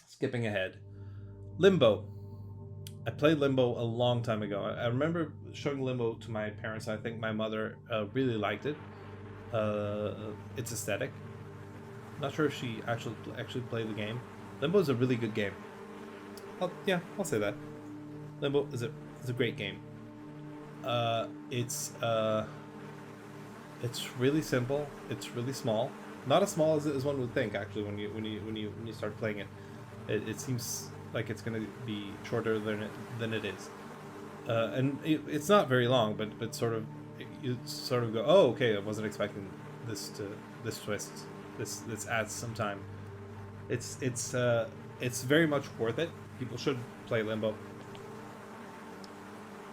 skipping ahead. Limbo. I played Limbo a long time ago. I remember showing Limbo to my parents. I think my mother really liked it. Its aesthetic. Not sure if she actually played the game. Limbo is a really good game. I'll say that. Limbo is a great game. It's really simple. It's really small. Not as small as one would think, actually, when you start playing it. It seems like it's going to be shorter than it is. And it's not very long, but sort of you sort of go, oh, okay, I wasn't expecting this twist. This adds some time. It's very much worth it. People should play Limbo.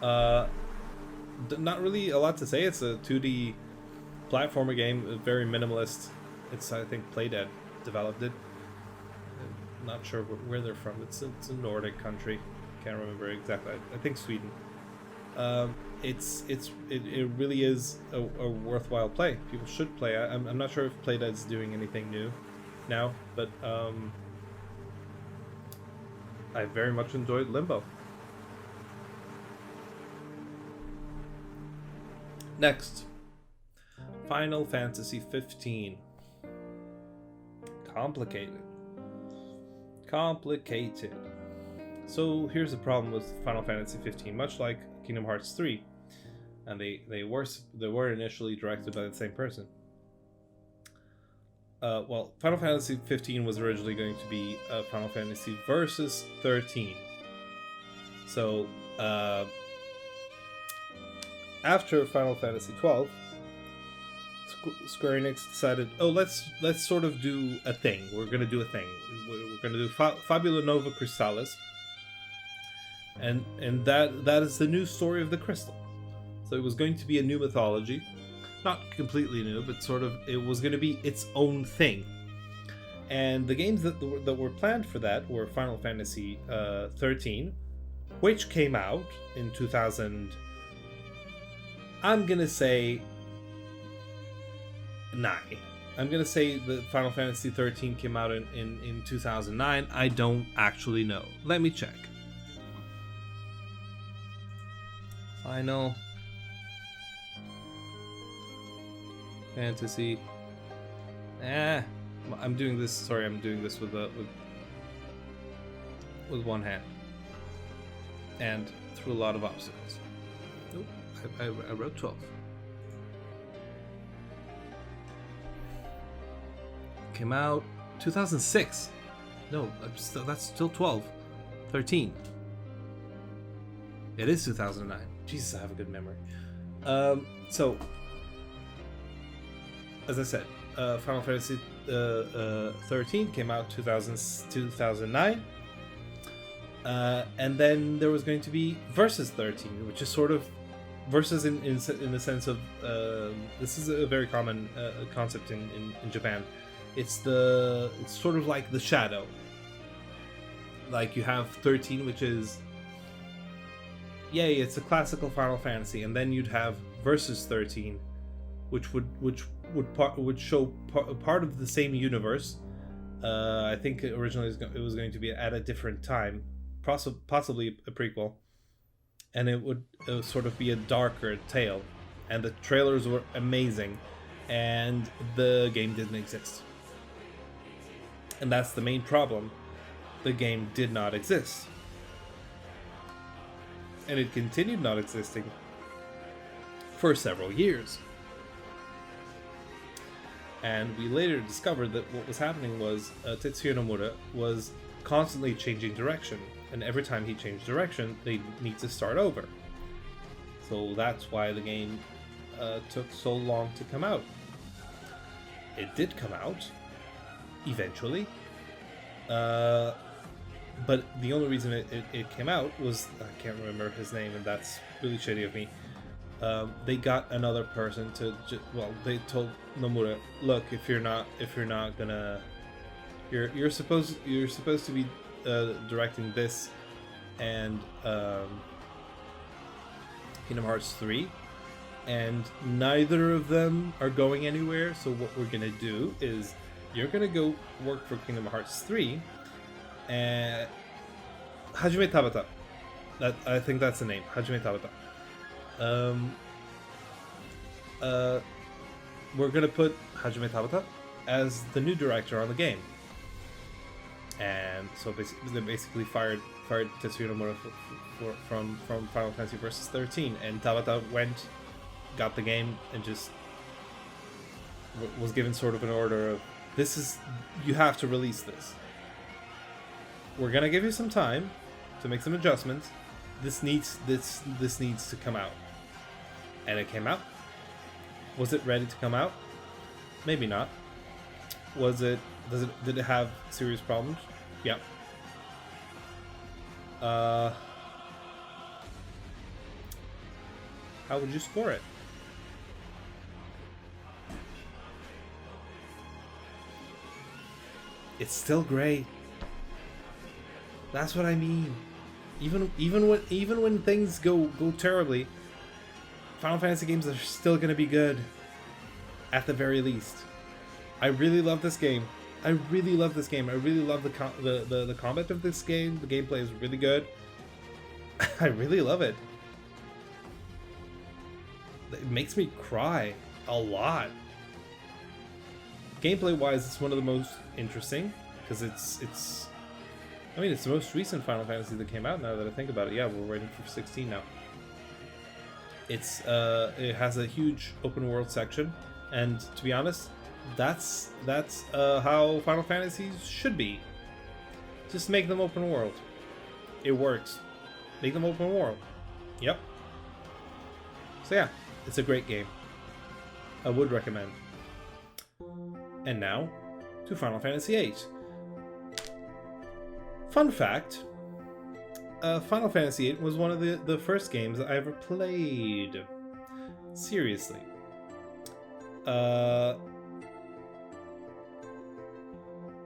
Not really a lot to say. It's a 2D platformer game, very minimalist. It's, I think, Playdead developed it. I'm not sure where they're from. It's a Nordic country. Can't remember exactly. I think Sweden. It really is a worthwhile play. People should play. I'm not sure if Playdead's doing anything new now, but I very much enjoyed Limbo. Next, Final Fantasy 15. Complicated. So here's the problem with Final Fantasy 15. Much like Kingdom Hearts 3, and they were initially directed by the same person. Well, Final Fantasy 15 was originally going to be Final Fantasy Versus 13. So after Final Fantasy 12, Square-Enix decided, oh, let's sort of do a thing. We're gonna do a thing. We're gonna do Fabula Nova Crystallis, and that is the new story of the crystal. So it was going to be a new mythology, not completely new, but sort of it was going to be its own thing. And the games that were planned for that were Final Fantasy 13, which came out in 2000. I'm gonna say 9. I'm gonna say that Final Fantasy 13 came out in 2009. I don't actually know. Let me check. Final Fantasy. I'm doing this. Sorry, I'm doing this with one hand and through a lot of obstacles. Nope, I wrote 12. Came out 2006. No, that's still 12. 13. It is 2009. Jesus, I have a good memory. So, as I said, Final Fantasy 13 came out 2009. And then there was going to be Versus 13, which is sort of Versus in the sense of this is a very common concept in Japan. It's sort of like the shadow. Like you have 13, which is it's a classical Final Fantasy, and then you'd have Versus 13, which would show part of the same universe. I think originally it was going to be at a different time, possibly a prequel, and it would sort of be a darker tale. And the trailers were amazing, and the game didn't exist. And that's the main problem. The game did not exist. And it continued not existing for several years. And we later discovered that what was happening was Tetsuya Nomura was constantly changing direction. And every time he changed direction, they need to start over. So that's why the game took so long to come out. It did come out eventually, but the only reason it came out was, I can't remember his name, and that's really shitty of me. They got another person to they told Nomura, look, if you're not gonna, you're supposed to be directing this and Kingdom Hearts 3, and neither of them are going anywhere. So what we're gonna do is you're gonna go work for Kingdom Hearts 3, and Hajime Tabata. I think that's the name, Hajime Tabata. We're gonna put Hajime Tabata as the new director on the game, and so they basically fired Tetsuya Nomura from Final Fantasy Versus 13, and Tabata went, got the game, and just was given sort of an order of, you have to release this. We're gonna give you some time to make some adjustments. This needs to come out. And it came out. Was it ready to come out? Maybe not. Did it have serious problems? Yeah. How would you score it? It's still great. That's what I mean. Even when things go terribly, Final Fantasy games are still gonna be good. At the very least. I really love this game. I really love the combat of this game. The gameplay is really good. I really love it. It makes me cry a lot. Gameplay wise, it's one of the most interesting because it's the most recent Final Fantasy that came out. Now that I think about it, yeah, we're waiting for 16 now. It has a huge open world section, and to be honest, that's how Final Fantasies should be. Just make them open world. It works. Make them open world. Yep. So yeah, it's a great game. I would recommend. And now to Final Fantasy VIII. Fun fact, Final Fantasy VIII was one of the first games I ever played. Seriously.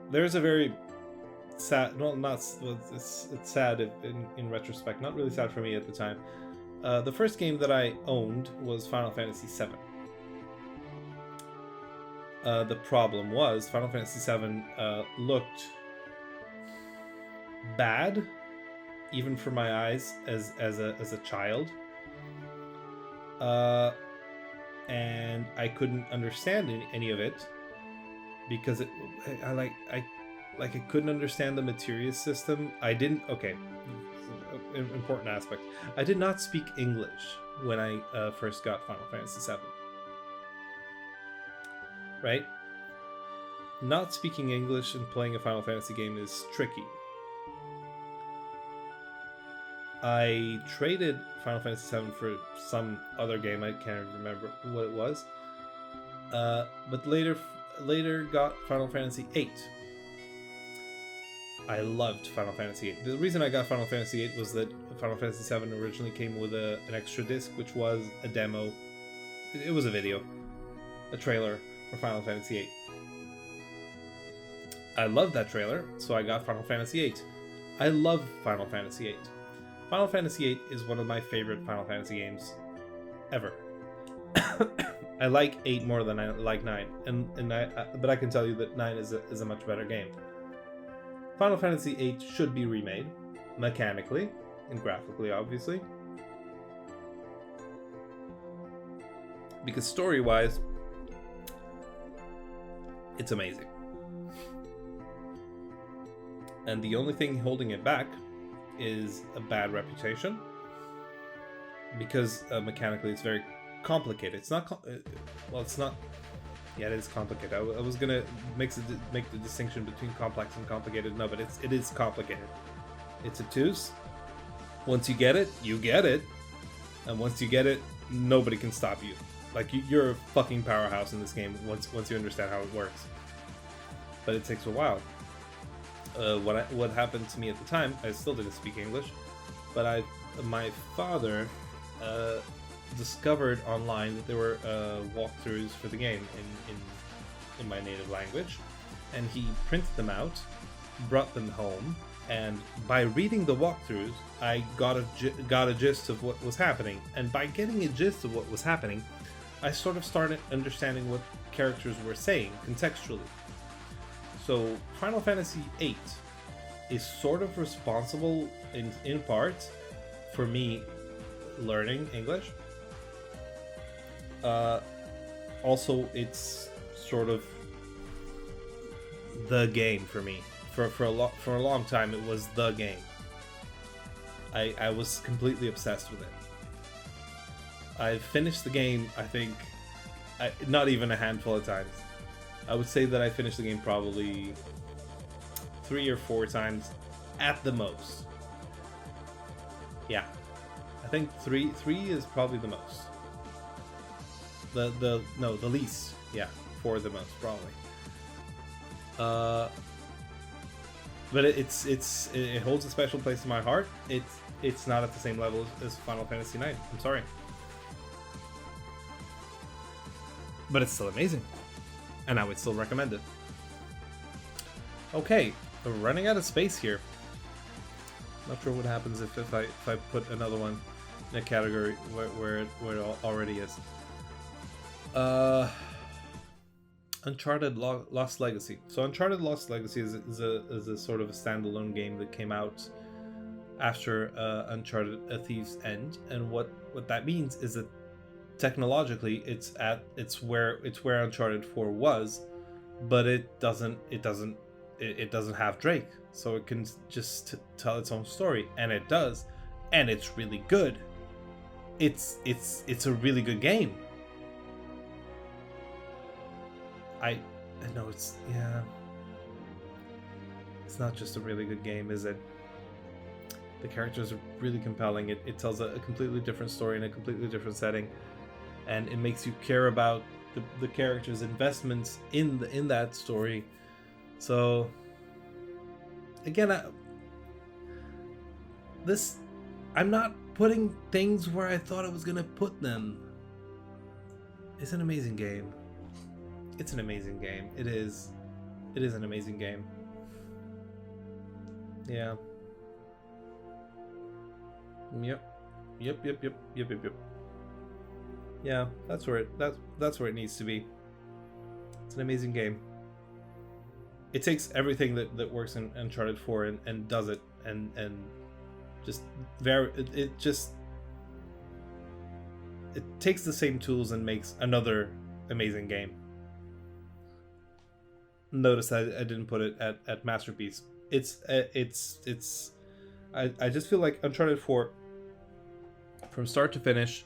There's a very sad, well, not, it's sad in retrospect, not really sad for me at the time. The first game that I owned was Final Fantasy VII. The problem was Final Fantasy VII looked bad, even for my eyes as a child, and I couldn't understand any of it because I couldn't understand the materia system. I didn't. Okay, important aspect. I did not speak English when I first got Final Fantasy VII. Right? Not speaking English and playing a Final Fantasy game is tricky. I traded Final Fantasy VII for some other game. I can't remember what it was. But later got Final Fantasy VIII. I loved Final Fantasy VIII. The reason I got Final Fantasy VIII was that Final Fantasy VII originally came with an extra disc, which was a demo. It was a video, a trailer for Final Fantasy VIII. I loved that trailer, so I got Final Fantasy VIII. I love Final Fantasy VIII. Final Fantasy VIII is one of my favorite Final Fantasy games ever. I like 8 more than I like 9, but I can tell you that 9 is a much better game. Final Fantasy VIII should be remade, mechanically and graphically, obviously, because story-wise, it's amazing. And the only thing holding it back is a bad reputation, because mechanically it's very complicated. It's not well, it's not. Yeah, it is complicated. I was gonna make the distinction between complex and complicated. No, but it is complicated. It's obtuse. Once you get it, and once you get it, nobody can stop you. Like you're a fucking powerhouse in this game once you understand how it works. But it takes a while. What happened to me at the time, I still didn't speak English, but my father discovered online that there were walkthroughs for the game in my native language, and he printed them out, brought them home, and by reading the walkthroughs, I got a gist of what was happening. And by getting a gist of what was happening, I sort of started understanding what characters were saying contextually. So Final Fantasy VIII is sort of responsible in part for me learning English. Also, it's sort of the game for me. For a long time, it was the game. I was completely obsessed with it. I finished the game, I think, not even a handful of times. I would say that I finished the game probably 3 or 4 times at the most. Yeah, I think three is probably the most. The least. Yeah, 4 the most probably. But it holds a special place in my heart. It's not at the same level as Final Fantasy IX. I'm sorry, but it's still amazing, and I would still recommend it. Okay, we're running out of space here. Not sure what happens if I put another one in a category where it already is. Uncharted Lost Legacy. So Uncharted Lost Legacy is a sort of a standalone game that came out after Uncharted A Thief's End, and what that means is that technologically it's where Uncharted 4 was, but it doesn't have Drake, so it can just tell its own story, and it does, and it's really good. It's a really good game. I know it's not just a really good game, is it? The characters are really compelling. It tells a completely different story in a completely different setting, and it makes you care about the characters' investments in that story. So again, this, I'm not putting things where I thought I was gonna put them. It's an amazing game. It's an amazing game. It is an amazing game. Yeah. Yep. Yeah, that's where it needs to be. It's an amazing game. It takes everything that works in Uncharted 4 and does it and just it takes the same tools and makes another amazing game. Notice I didn't put it at masterpiece. I just feel like Uncharted 4 from start to finish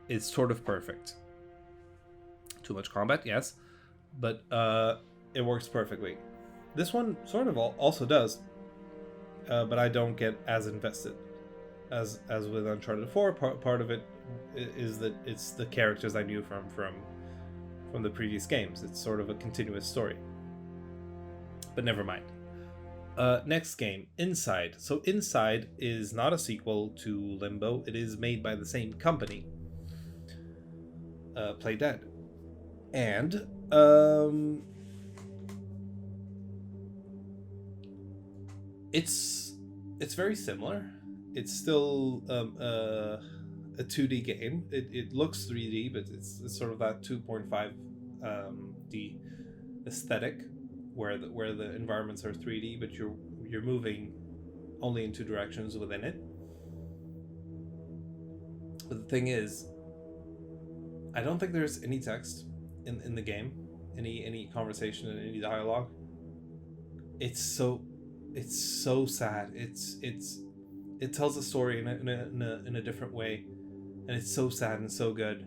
is sort of perfect. Too much combat, yes, but it works perfectly. This one sort of also does, but I don't get as invested as with Uncharted 4. Part of it is that it's the characters I knew from the previous games. It's sort of a continuous story. But never mind. Next game, Inside. So Inside is not a sequel to Limbo. It is made by the same company, Play Dead, and it's very similar. It's still a 2D game. It looks 3D, but it's sort of that 2.5D aesthetic, where the environments are 3D, but you're moving only in two directions within it. But the thing is, I don't think there's any text in the game, any conversation and any dialogue. It's so sad. It tells a story in a different way, and it's so sad and so good.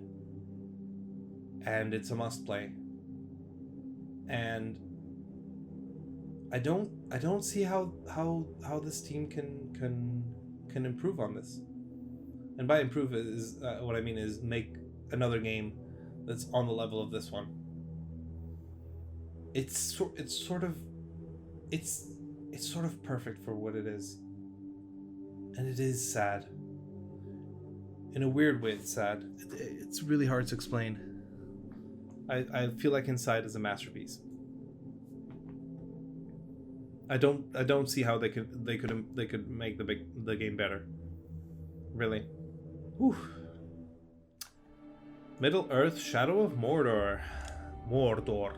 And it's a must play. And I don't see how this team can improve on this. And by improve is what I mean is make another game that's on the level of this one. It's sort of perfect for what it is. And it is sad. In a weird way, it's sad. It's really hard to explain. I feel like Inside is a masterpiece. I don't see how they could make the game better. Really. Whew. Middle-earth: Shadow of Mordor. Mordor.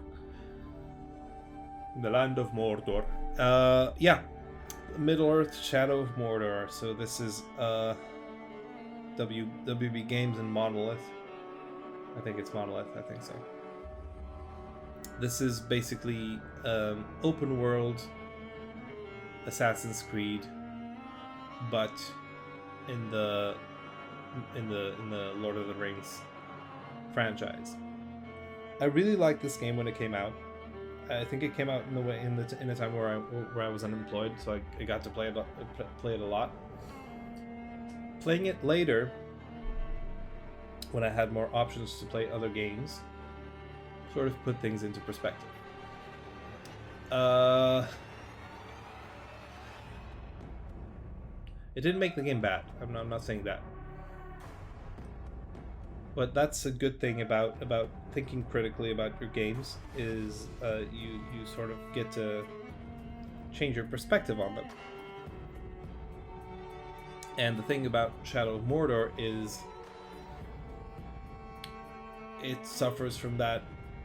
The land of Mordor. Yeah. Middle-earth: Shadow of Mordor. So this is WB Games and Monolith. I think it's Monolith. I think so. This is basically open world Assassin's Creed, but in the Lord of the Rings franchise. I really liked this game when it came out. I think it came out in a time where I was unemployed, so I got to play it a lot. Playing it later, when I had more options to play other games, sort of put things into perspective. It didn't make the game bad. I'm not saying that. But that's a good thing about thinking critically about your games, is you sort of get to change your perspective on them. And the thing about Shadow of Mordor is it suffers from that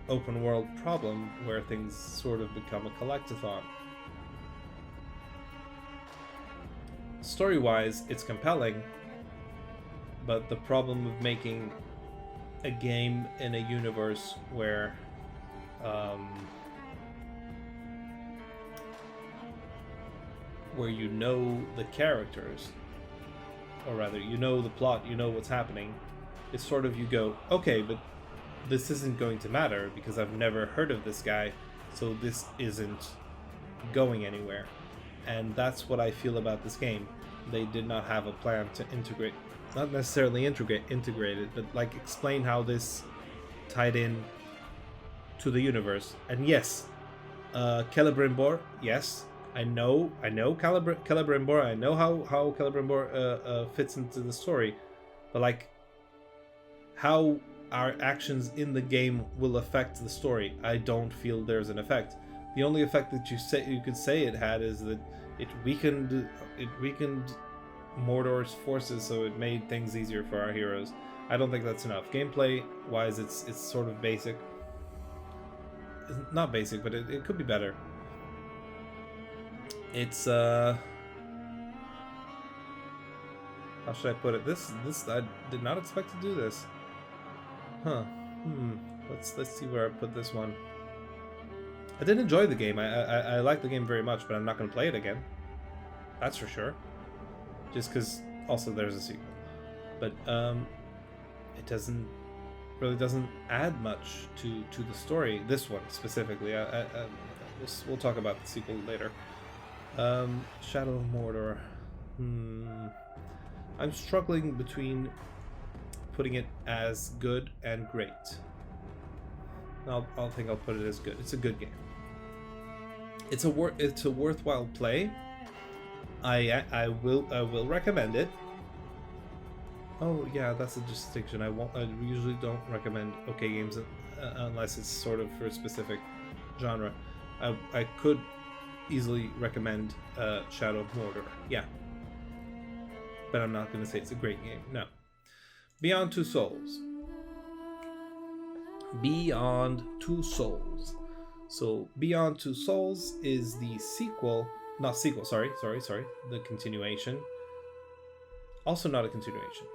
open world problem where things sort of become a collectathon. Story-wise, it's compelling, but the problem of making a game in a universe where you know the characters, or rather you know the plot, you know what's happening, it's sort of, you go, okay, but this isn't going to matter because I've never heard of this guy, so this isn't going anywhere. And that's what I feel about this game. They did not have a plan to integrate, not necessarily integrate it, but like explain how this tied in to the universe. And yes, Celebrimbor, yes, Celebrimbor. I know how Celebrimbor fits into the story, but like how our actions in the game will affect the story, I don't feel there's an effect. The only effect that you could say it had is that it weakened Mordor's forces, so it made things easier for our heroes. I don't think that's enough. Gameplay wise, it's sort of basic. It's not basic, but it could be better. It's how should I put it? This I did not expect to do this. Huh. Let's see where I put this one. I did enjoy the game. I like the game very much, but I'm not going to play it again. That's for sure. Just because also there's a sequel, but it doesn't add much to the story. This one specifically. We'll talk about the sequel later. Shadow of Mordor. I'm struggling between putting it as good and great. I'll put it as good. It's a good game. It's a worthwhile play. I will recommend it. Oh yeah, that's a distinction. I usually don't recommend okay games unless it's sort of for a specific genre. I could easily recommend Shadow of Mordor. Yeah. But I'm not going to say it's a great game. No. Beyond Two Souls. Beyond Two Souls. So Beyond Two Souls is the sequel. Not sequel, sorry. The continuation. Also not a continuation.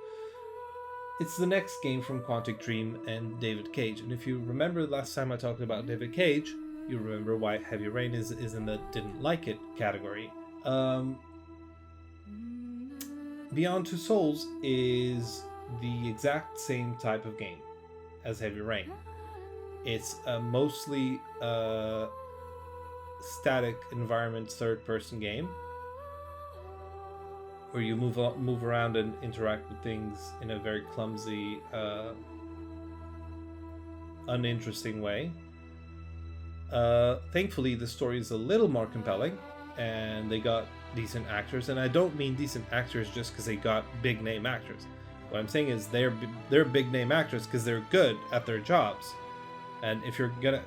It's the next game from Quantic Dream and David Cage. And if you remember last time I talked about David Cage, you remember why Heavy Rain is in the didn't like it category. Beyond Two Souls is the exact same type of game as Heavy Rain. It's a mostly static environment third-person game where you move around and interact with things in a very clumsy, uninteresting way. Thankfully, the story is a little more compelling, and they got decent actors. And I don't mean decent actors just because they got big name actors. What I'm saying is they're big name actors because they're good at their jobs. And if you're gonna,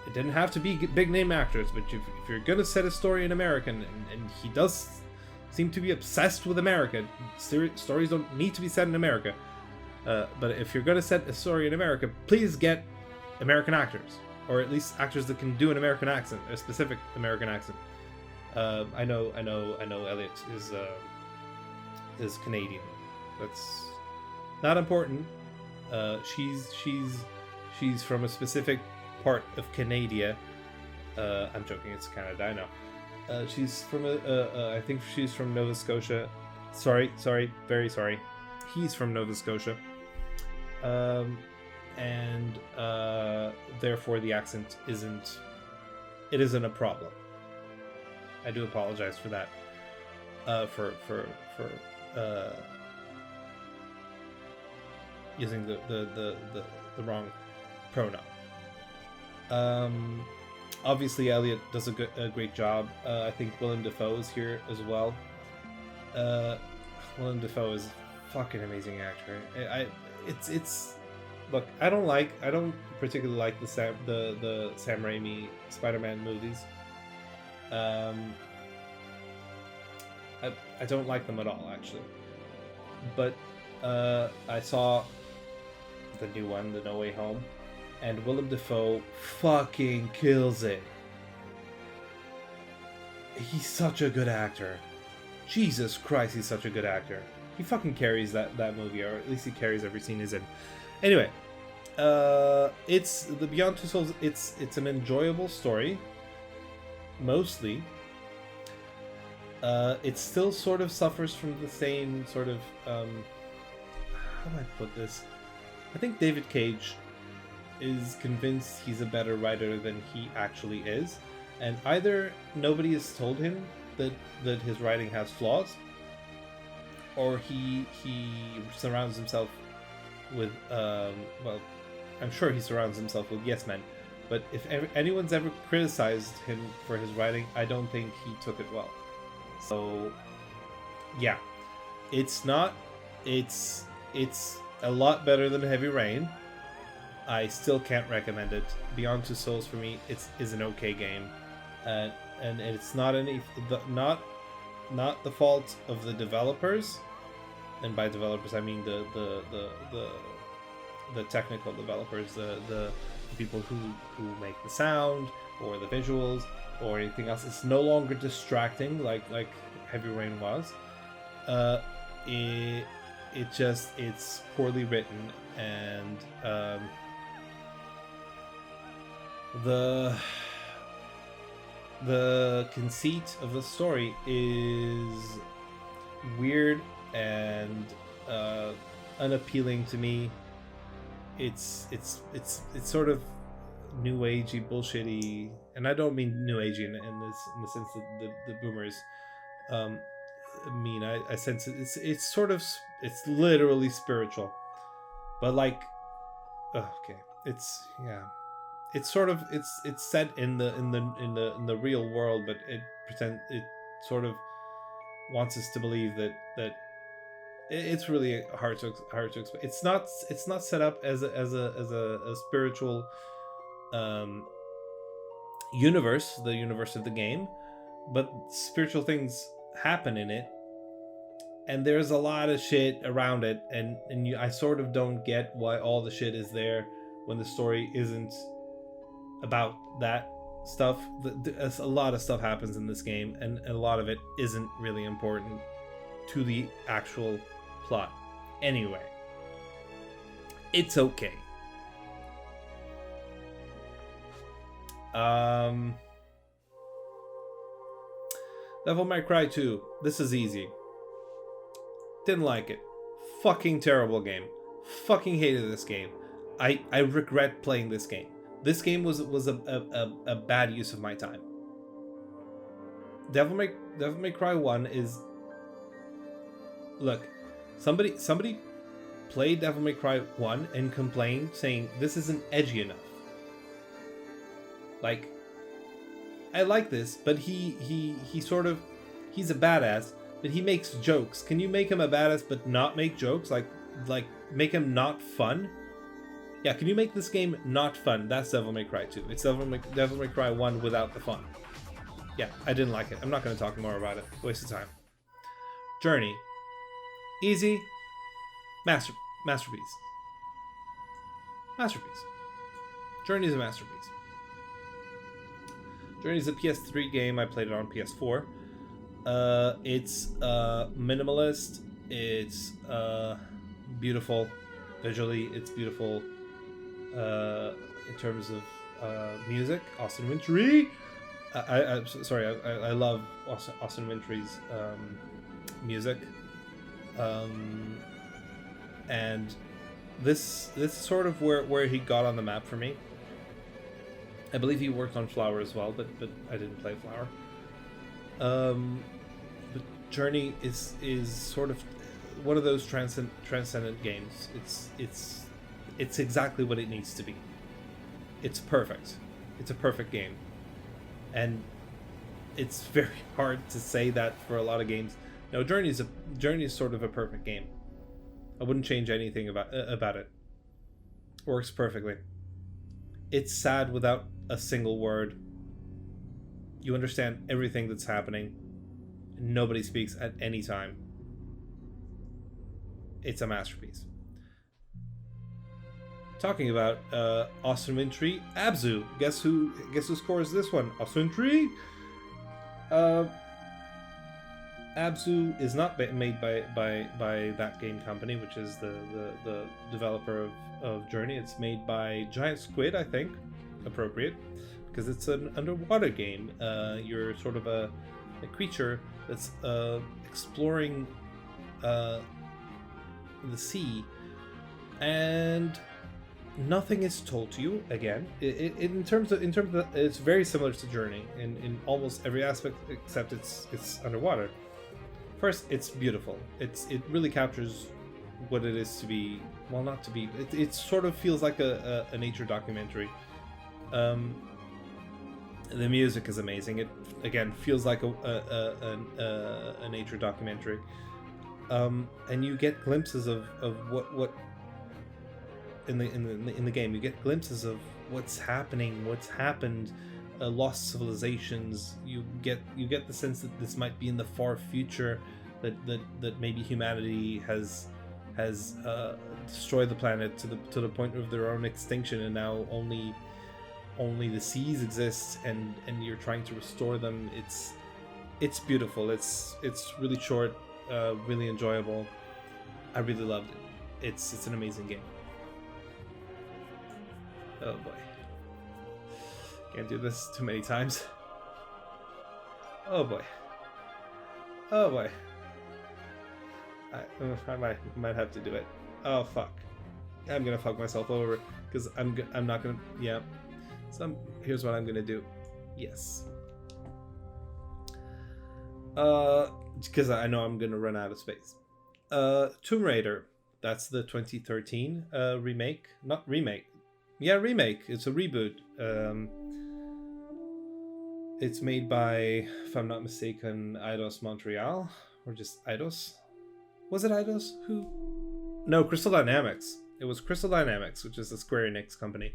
it didn't have to be big name actors, but if you're gonna set a story in America, and he does seem to be obsessed with America, stories don't need to be set in America. But if you're gonna set a story in America, please get American actors, or at least actors that can do an American accent, a specific American accent. I know Elliot is Canadian. That's not important. She's from a specific part of Canada. I'm joking. It's Canada. I know. She's from I think she's from Nova Scotia. Sorry, very sorry. He's from Nova Scotia. And therefore the accent isn't a problem. I do apologize for that. For using the wrong pronoun. Obviously Elliot does a great job. I think Willem Dafoe is here as well. Willem Dafoe is a fucking amazing actor. It's look, I don't particularly like the Sam Raimi Spider-Man movies. I don't like them at all, actually. But I saw the new one, the No Way Home, and Willem Dafoe fucking kills it. He's such a good actor. Jesus Christ, he's such a good actor. He fucking carries that movie, or at least he carries every scene he's in. Anyway, it's the Beyond Two Souls. It's an enjoyable story, mostly. It still sort of suffers from the same sort of how do I put this? I think David Cage is convinced he's a better writer than he actually is, and either nobody has told him that his writing has flaws, or he surrounds himself with well, I'm sure he surrounds himself with yes men But if anyone's ever criticized him for his writing, I don't think he took it well. So, yeah, it's not. It's a lot better than Heavy Rain. I still can't recommend it. Beyond Two Souls for me, is an okay game, and it's not not the fault of the developers, and by developers I mean the technical developers, the people who make the sound or the visuals or anything else. It's no longer distracting like Heavy Rain was. It's poorly written, and the conceit of the story is weird and unappealing to me. It's sort of new agey, bullshitty, and I don't mean new agey in the sense that the boomers mean. I sense it's sort of, it's literally spiritual, but like, okay, it's sort of, it's set in the real world, but it sort of wants us to believe that it's really hard to explain. It's not set up as a spiritual universe, the universe of the game, but spiritual things happen in it, and there's a lot of shit around it, and I sort of don't get why all the shit is there when the story isn't about that stuff. A lot of stuff happens in this game, and a lot of it isn't really important to the actual plot. Anyway, it's okay. Devil May Cry 2. This is easy. Didn't like it. Fucking terrible game. Fucking hated this game. I regret playing this game. This game was a bad use of my time. Devil May Cry 1 is... Look, somebody played Devil May Cry 1 and complained, saying this isn't edgy enough. Like, I like this, but he sort of, he's a badass, but he makes jokes. Can you make him a badass but not make jokes? Like make him not fun? Yeah, can you make this game not fun? That's Devil May Cry 2. It's Devil May Cry 1 without the fun. Yeah, I didn't like it. I'm not going to talk more about it. Waste of time. Journey. Easy. Masterpiece. Masterpiece. Journey is a masterpiece. Journey is a PS3 game. I played it on PS4. It's minimalist. It's beautiful. Visually, it's beautiful. In terms of music, Austin Wintory. I love Austin Wintory's music. And this is sort of where he got on the map for me. I believe he worked on Flower as well, but I didn't play Flower. But Journey is sort of one of those transcendent games. It's exactly what it needs to be. It's perfect. It's a perfect game, and it's very hard to say that for a lot of games. No, Journey is sort of a perfect game. I wouldn't change anything about it. Works perfectly. It's sad without a single word. You understand everything that's happening. Nobody speaks at any time. It's a masterpiece. Talking about Austin Wintory, Abzu. Guess who scores this one? Austin Wintory. Abzu is not made by that game company, which is the developer of Journey. It's made by Giant Squid, I think. Appropriate, because it's an underwater game. You're sort of a creature that's exploring the sea, and nothing is told to you. Again, in terms of it's very similar to Journey in almost every aspect, except it's underwater. First, it's beautiful. It really captures what it is to be. Well, not to be. It sort of feels like a nature documentary. The music is amazing. It again feels like a nature documentary, and you get glimpses of what in the game. You get glimpses of what's happening, what's happened, lost civilizations. You get the sense that this might be in the far future, that maybe humanity has destroyed the planet to the point of their own extinction, and now only the seas exist, and you're trying to restore them. It's beautiful. It's really short, really enjoyable. I really loved it. It's an amazing game. Oh boy, can't do this too many times. Oh boy. I might have to do it. Oh fuck, I'm gonna fuck myself over because I'm not gonna. Yeah. So here's what I'm gonna do. Yes. Because I know I'm gonna run out of space. Tomb Raider. That's the 2013 remake. Not remake. Yeah, remake. It's a reboot. It's made by, if I'm not mistaken, Eidos Montreal, or just Eidos. Was it Eidos? Who? No, Crystal Dynamics. It was Crystal Dynamics, which is a Square-Enix company,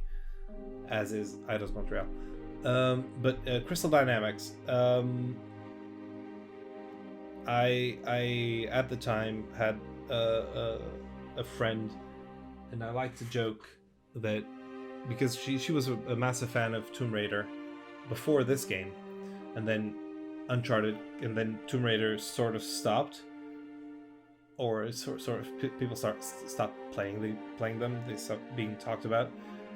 as is Eidos Montreal. But Crystal Dynamics. I at the time had a friend, and I like to joke that because she was a massive fan of Tomb Raider before this game, and then Uncharted, and then Tomb Raider sort of stopped, or sort of people stopped playing them. They stopped being talked about,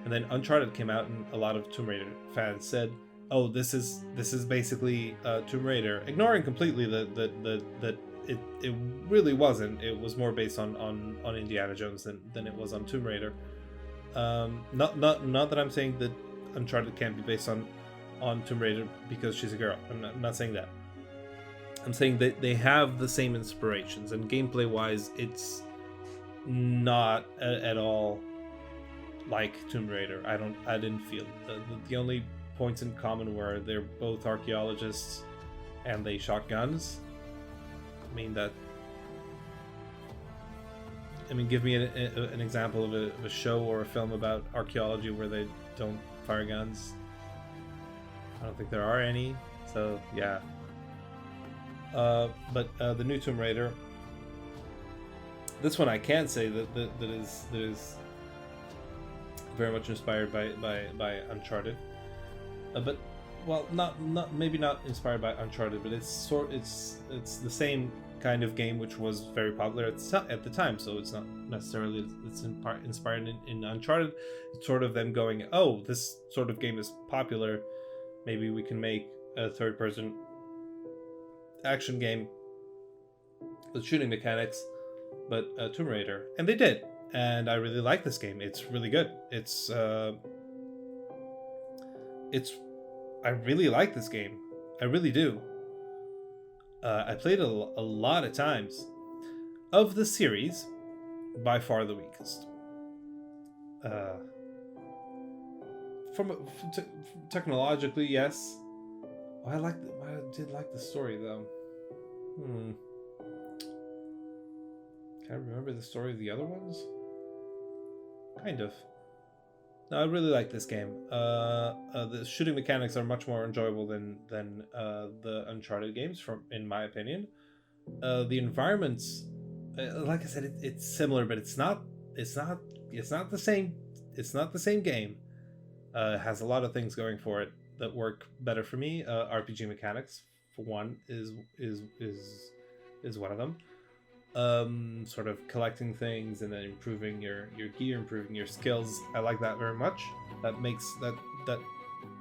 and then Uncharted came out, and a lot of Tomb Raider fans said, "Oh, this is basically Tomb Raider," ignoring completely that it really wasn't. It was more based on Indiana Jones than it was on Tomb Raider. Not that I'm saying that Uncharted can't be based on Tomb Raider because she's a girl. I'm not saying that. I'm saying that they have the same inspirations, and gameplay wise, it's not at all like Tomb Raider. I didn't feel the only points in common were they're both archaeologists and they shot guns. Give me an example of a show or a film about archaeology where they don't fire guns. I don't think there are any. So yeah. But the new Tomb Raider, this one I can say that is very much inspired by Uncharted. But well, maybe not inspired by Uncharted, but it's the same kind of game which was very popular at the time. So it's not necessarily inspired in Uncharted. It's sort of them going, oh, this sort of game is popular. Maybe we can make a third-person action game with shooting mechanics, but Tomb Raider, and they did. And I really like this game. It's really good. I really like this game. I really do. I played it a lot of times. Of the series, by far the weakest. Technologically, yes. I did like the story though. Can't remember the story of the other ones. Kind of. No, I really like this game. The shooting mechanics are much more enjoyable than the Uncharted games, in my opinion. The environments, like I said, it's similar, but it's not the same. It's not the same game. It has a lot of things going for it that work better for me. RPG mechanics, for one, is one of them. Sort of collecting things and then improving your gear, improving your skills. I like that very much. That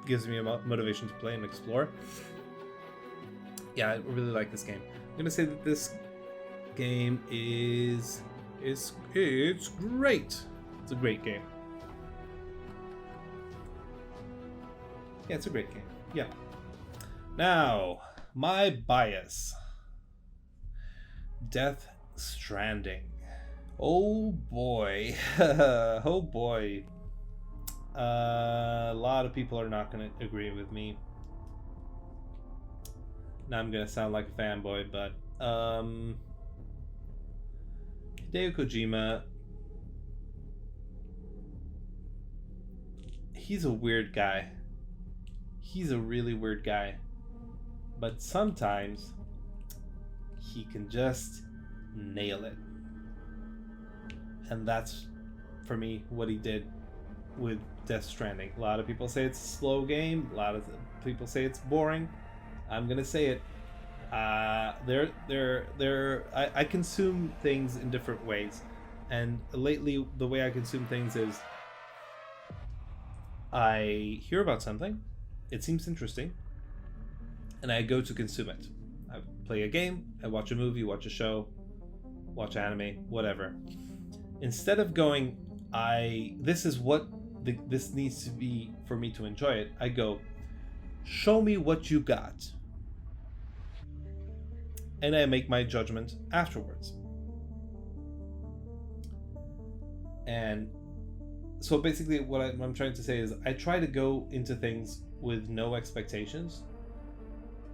gives me a motivation to play and explore. Yeah, I really like this game. I'm gonna say that this game it's great. It's a great game. Yeah, it's a great game. Yeah. Now, my bias. Death Stranding. Oh boy. Oh boy. A lot of people are not going to agree with me. Now I'm going to sound like a fanboy, but Hideo Kojima, he's a weird guy. He's a really weird guy. But sometimes he can just nail it. And that's, for me, what he did with Death Stranding. A lot of people say it's a slow game. A lot of people say it's boring. I'm gonna say it. I consume things in different ways, and lately the way I consume things is I hear about something, it seems interesting, and I go to consume it. I play a game, I watch a movie, watch a show, watch anime, whatever. Instead of going, this is what this needs to be for me to enjoy it, I go, show me what you got. And I make my judgment afterwards. And so basically what I'm trying to say is I try to go into things with no expectations,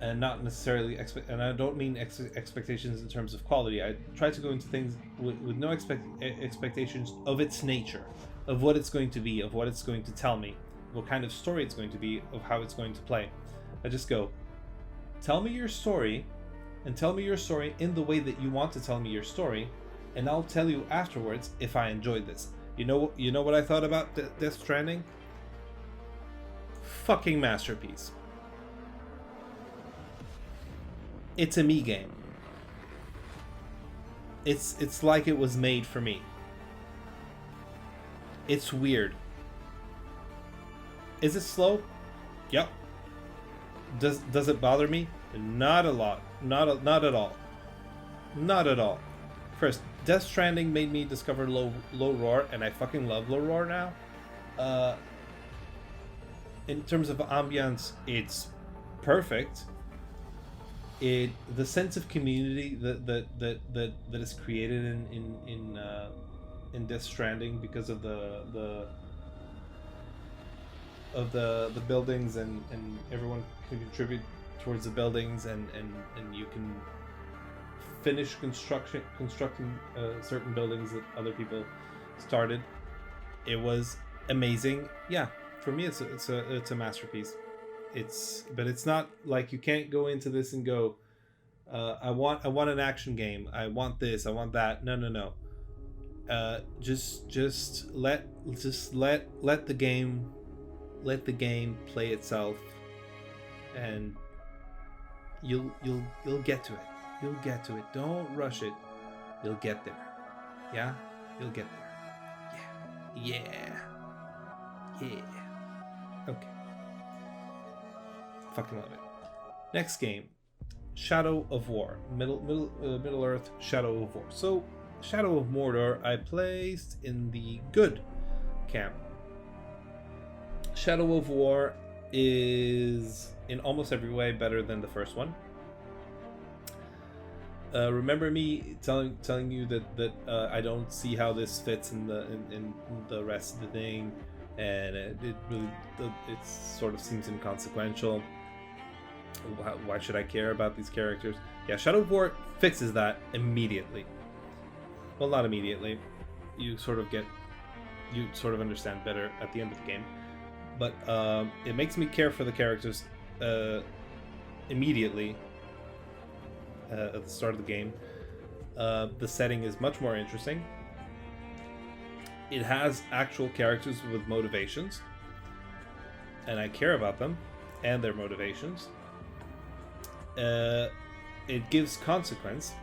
and not necessarily and I don't mean expectations in terms of quality. I try to go into things with no expectations of its nature, of what it's going to be, of what it's going to tell me, what kind of story it's going to be, of how it's going to play. I just go, tell me your story, and tell me your story in the way that you want to tell me your story, and I'll tell you afterwards if I enjoyed this. You know what I thought about Death Stranding? Fucking masterpiece. It's a me game. It's like it was made for me. It's weird. Is it slow? Yep. Does it bother me? Not a lot. Not at all. Not at all. First, Death Stranding made me discover low roar, and I fucking love low roar now. In terms of ambience, it's perfect. The sense of community that is created in Death Stranding because of the buildings, and everyone can contribute towards the buildings, and you can finish constructing certain buildings that other people started. It was amazing. Yeah, for me it's a masterpiece. But it's not like you can't go into this and go, I want an action game, I want this, I want that. No. Just let the game play itself, and you'll get to it. You'll get to it. Don't rush it. You'll get there. Yeah? You'll get there. Yeah. Okay. Fucking love it. Next game, Shadow of War. Middle Earth Shadow of War. So, Shadow of Mordor I placed in the good camp. Shadow of War is in almost every way better than the first one. Remember me telling you that I don't see how this fits in the rest of the thing, and it sort of seems inconsequential. Why should I care about these characters? Yeah, Shadow of War fixes that immediately. Well, not immediately. You sort of understand better at the end of the game, but it makes me care for the characters immediately. At the start of the game. The setting is much more interesting. It has actual characters with motivations, and I care about them and their motivations. It gives consequence.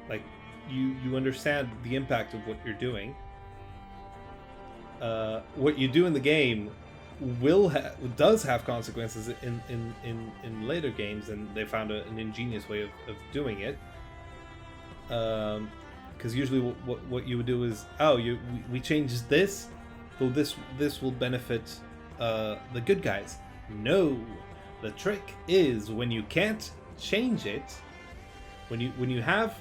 Like, you understand the impact of what you're doing. What you do in the game does have consequences in later games, and they found an ingenious way of doing it. Because usually what you would do is, we changed this, so this will benefit the good guys. No, the trick is when you can't change it, when you have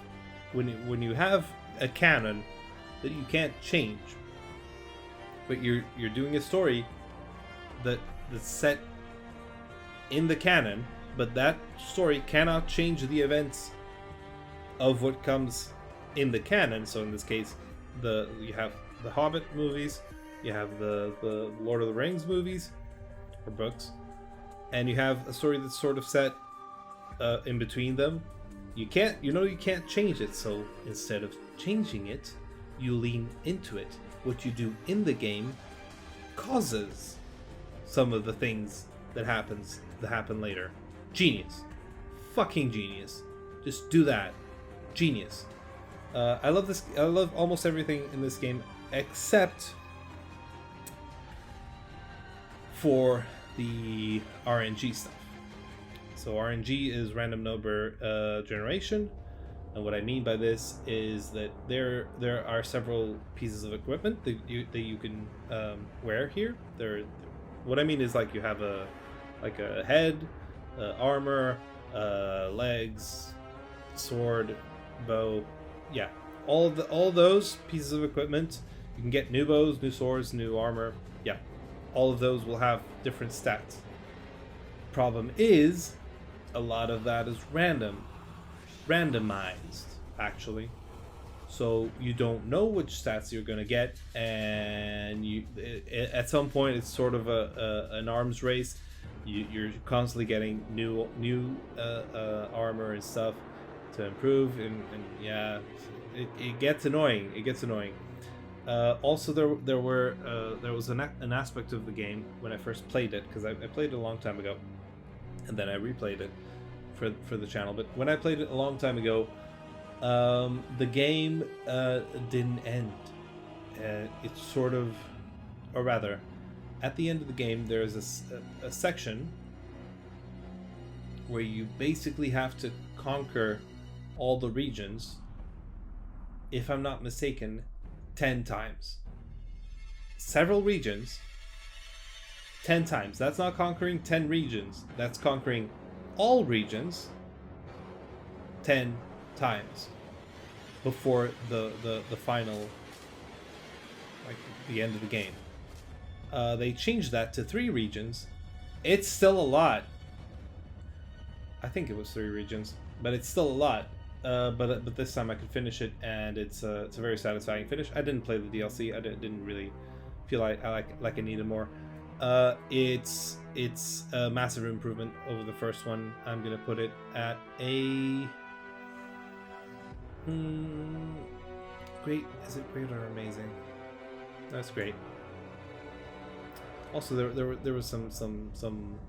a canon that you can't change, but you're doing a story that's set in the canon, but that story cannot change the events of what comes in the canon. So in this case, you have the Hobbit movies, you have the Lord of the Rings movies or books, and you have a story that's sort of set in between them. You can't change it. So instead of changing it, you lean into it. What you do in the game causes some of the things that happen later. Genius. Fucking genius. Just do that. Genius. I love this. I love almost everything in this game except for the RNG stuff. So RNG is random number generation, and what I mean by this is that there are several pieces of equipment that you can wear here. What I mean is, like, you have a head, armor, legs, sword, bow, yeah, all those pieces of equipment. You can get new bows, new swords, new armor. Yeah, all of those will have different stats. Problem is, a lot of that is randomized, actually. So you don't know which stats you're gonna get, and at some point it's sort of an arms race. You're constantly getting new armor and stuff to improve, and yeah, it gets annoying. Also, there was an aspect of the game when I first played it, because I played it a long time ago, and then I replayed it for the channel. But when I played it a long time ago, the game didn't end. It's sort of, or rather, at the end of the game, there's a section where you basically have to conquer all the regions, if I'm not mistaken, 10 times. Several regions, 10 times. That's not conquering 10 regions. That's conquering all regions 10 times before the final, like, the end of the game. They changed that to 3 regions. It's still a lot. I think it was 3 regions, but it's still a lot. But this time I could finish it, and it's a very satisfying finish. I didn't play the DLC. I didn't really feel like I needed more. It's a massive improvement over the first one. I'm gonna put it at a great. Is it great or amazing? That's great. Also, there was some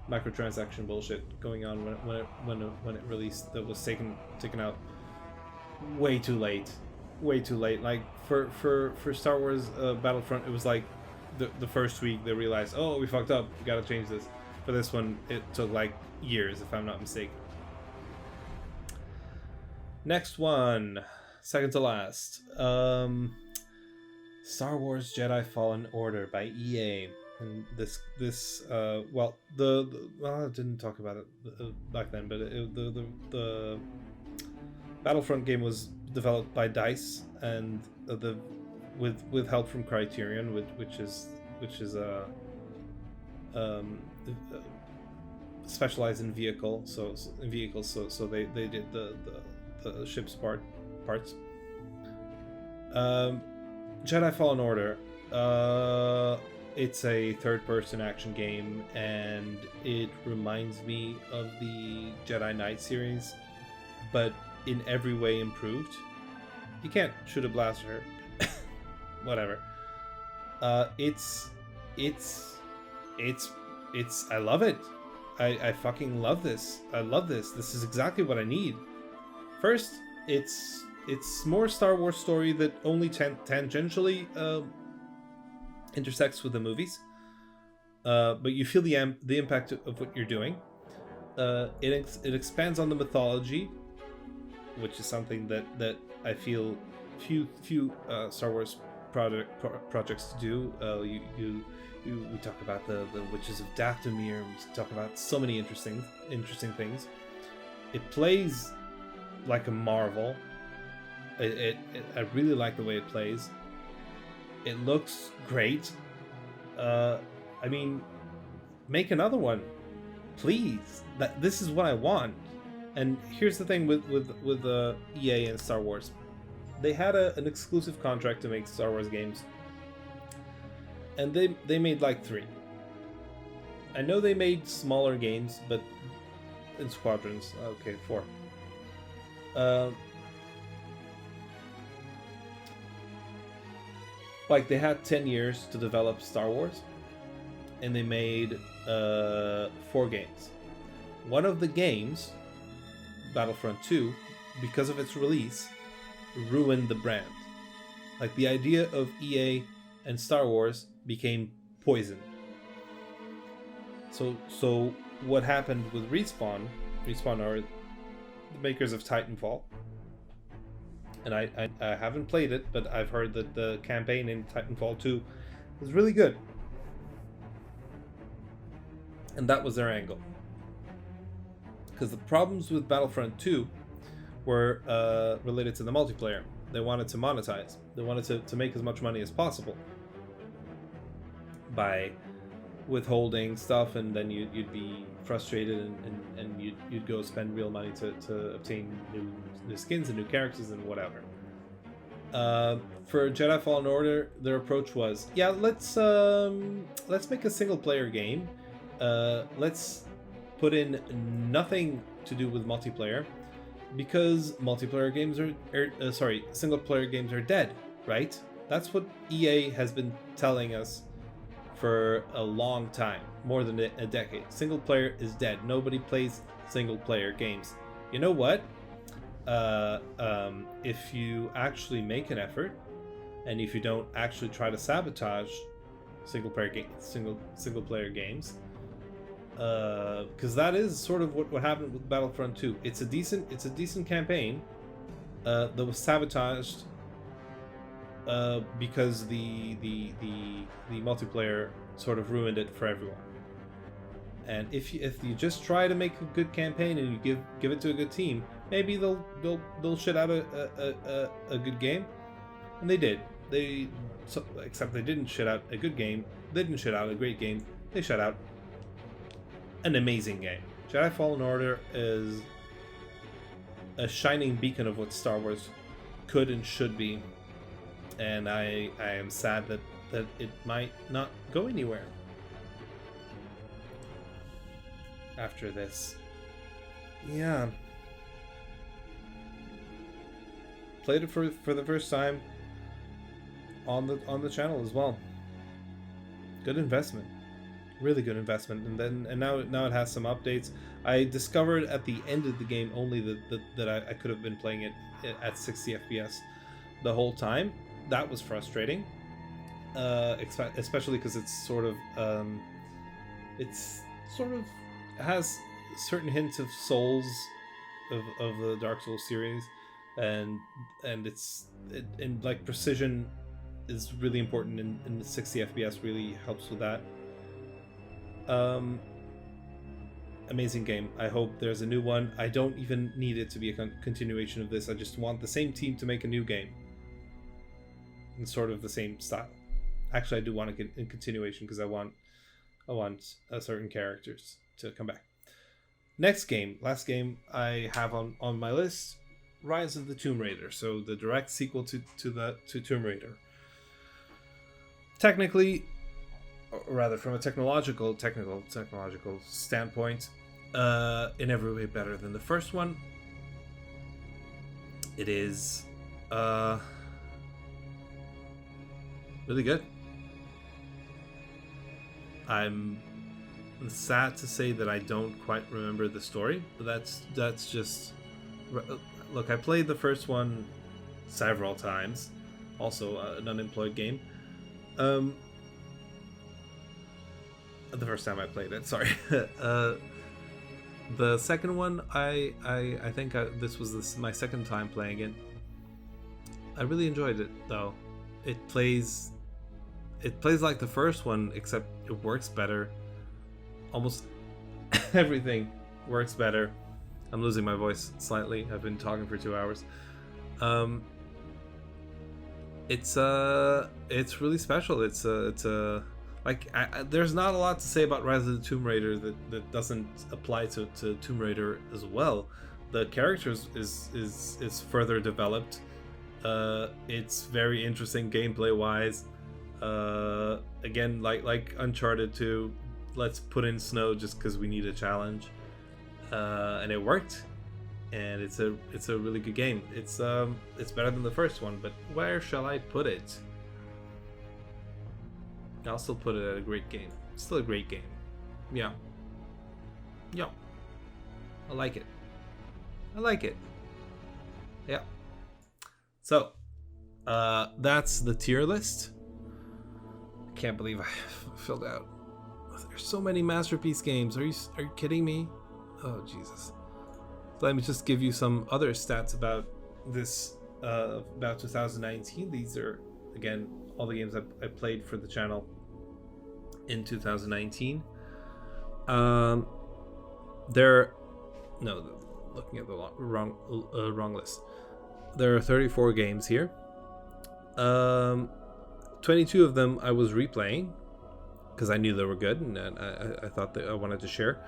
microtransaction bullshit going on when it released, that was taken out way too late. Like for Star Wars Battlefront, it was like the first week they realized, oh, we fucked up, we gotta change this. For this one, it took like years, if I'm not mistaken. Next one, second to last, Star Wars Jedi Fallen Order by EA. And this well, I didn't talk about it back then, but the Battlefront game was developed by DICE, and with help from Criterion, which is specialized in vehicles. So they did the ship's parts. Jedi Fallen Order. It's a third-person action game, and it reminds me of the Jedi Knight series, but in every way improved. You can't shoot a blaster. Whatever. It's I love it. I fucking love this. I love this. This is exactly what I need. First, it's more Star Wars story that only tangentially intersects with the movies, but you feel the impact of what you're doing. It expands on the mythology, which is something that I feel few Star Wars projects do. We talk about the Witches of Dathomir. We talk about so many interesting things. It plays like a marvel. I really like the way it plays. It looks great. I mean, make another one, please. This is what I want. And here's the thing with EA and Star Wars. They had an exclusive contract to make Star Wars games, and they made like 3. I know they made smaller games, but in Squadrons, okay, 4. Like they had 10 years to develop Star Wars, and they made 4 games. One of the games, Battlefront 2, because of its release, ruined the brand. Like the idea of EA and Star Wars became poison. So what happened with Respawn are the makers of Titanfall. And I haven't played it, but I've heard that the campaign in Titanfall 2 was really good. And that was their angle. Because the problems with Battlefront 2 were related to the multiplayer. They wanted to monetize. They wanted to make as much money as possible by withholding stuff, and then you'd be frustrated, and you'd go spend real money to obtain new skins and new characters and whatever. For Jedi Fallen Order, their approach was, yeah, let's make a single player game. Let's put in nothing to do with multiplayer, because multiplayer games single player games are dead, right? That's what EA has been telling us for a long time, more than a decade. Single player is dead. Nobody plays single player games. You know what? If you actually make an effort, and if you don't actually try to sabotage single player games, because that is sort of what happened with Battlefront 2. It's a decent campaign that was sabotaged because the multiplayer sort of ruined it for everyone. And if you just try to make a good campaign and you give it to a good team, maybe they'll shit out a good game, and they did. Except they didn't shit out a good game. They didn't shit out a great game. They shut out an amazing game. Jedi Fallen Order is a shining beacon of what Star Wars could and should be, and I am sad that it might not go anywhere after this. Yeah, played it for the first time on the channel as well. Good investment. Really good investment. And now it has some updates. I discovered at the end of the game only that I could have been playing it at 60 FPS the whole time. That was frustrating, especially because it's sort of has certain hints of Souls of the Dark Souls series, and like precision is really important in the 60 FPS. Really helps with that. Amazing game. I hope there's a new one. I don't even need it to be a continuation of this. I just want the same team to make a new game in sort of the same style. Actually, I do want a continuation because I want certain characters to come back. Last game I have on my list, Rise of the Tomb Raider. So the direct sequel to Tomb Raider. Technically, or rather from a technological standpoint, in every way better than the first one. It is really good. I'm sad to say that I don't quite remember the story, but that's just... Look, I played the first one several times, also an unemployed game. The first time I played it, sorry. The second one, I think this was my second time playing it. I really enjoyed it, though. It plays like the first one, except it works better. Almost everything works better. I'm losing my voice slightly. I've been talking for 2 hours. it's really special. There's not a lot to say about Rise of the Tomb Raider that doesn't apply to Tomb Raider as well. The characters is further developed. It's very interesting gameplay wise. Again, like Uncharted 2, let's put in snow just because we need a challenge, and it worked. And it's a really good game. It's better than the first one, but where shall I put it? I'll still put it at a great game. Still a great game. Yeah. Yeah. I like it. I like it. Yeah. So, that's the tier list. I can't believe I filled out. There's so many masterpiece games. Are you kidding me? Oh Jesus. Let me just give you some other stats about this, about 2019. These are, again, all the games I played for the channel in 2019. Looking at the wrong list. There are 34 games here. 22 of them I was replaying because I knew they were good, and I thought that I wanted to share.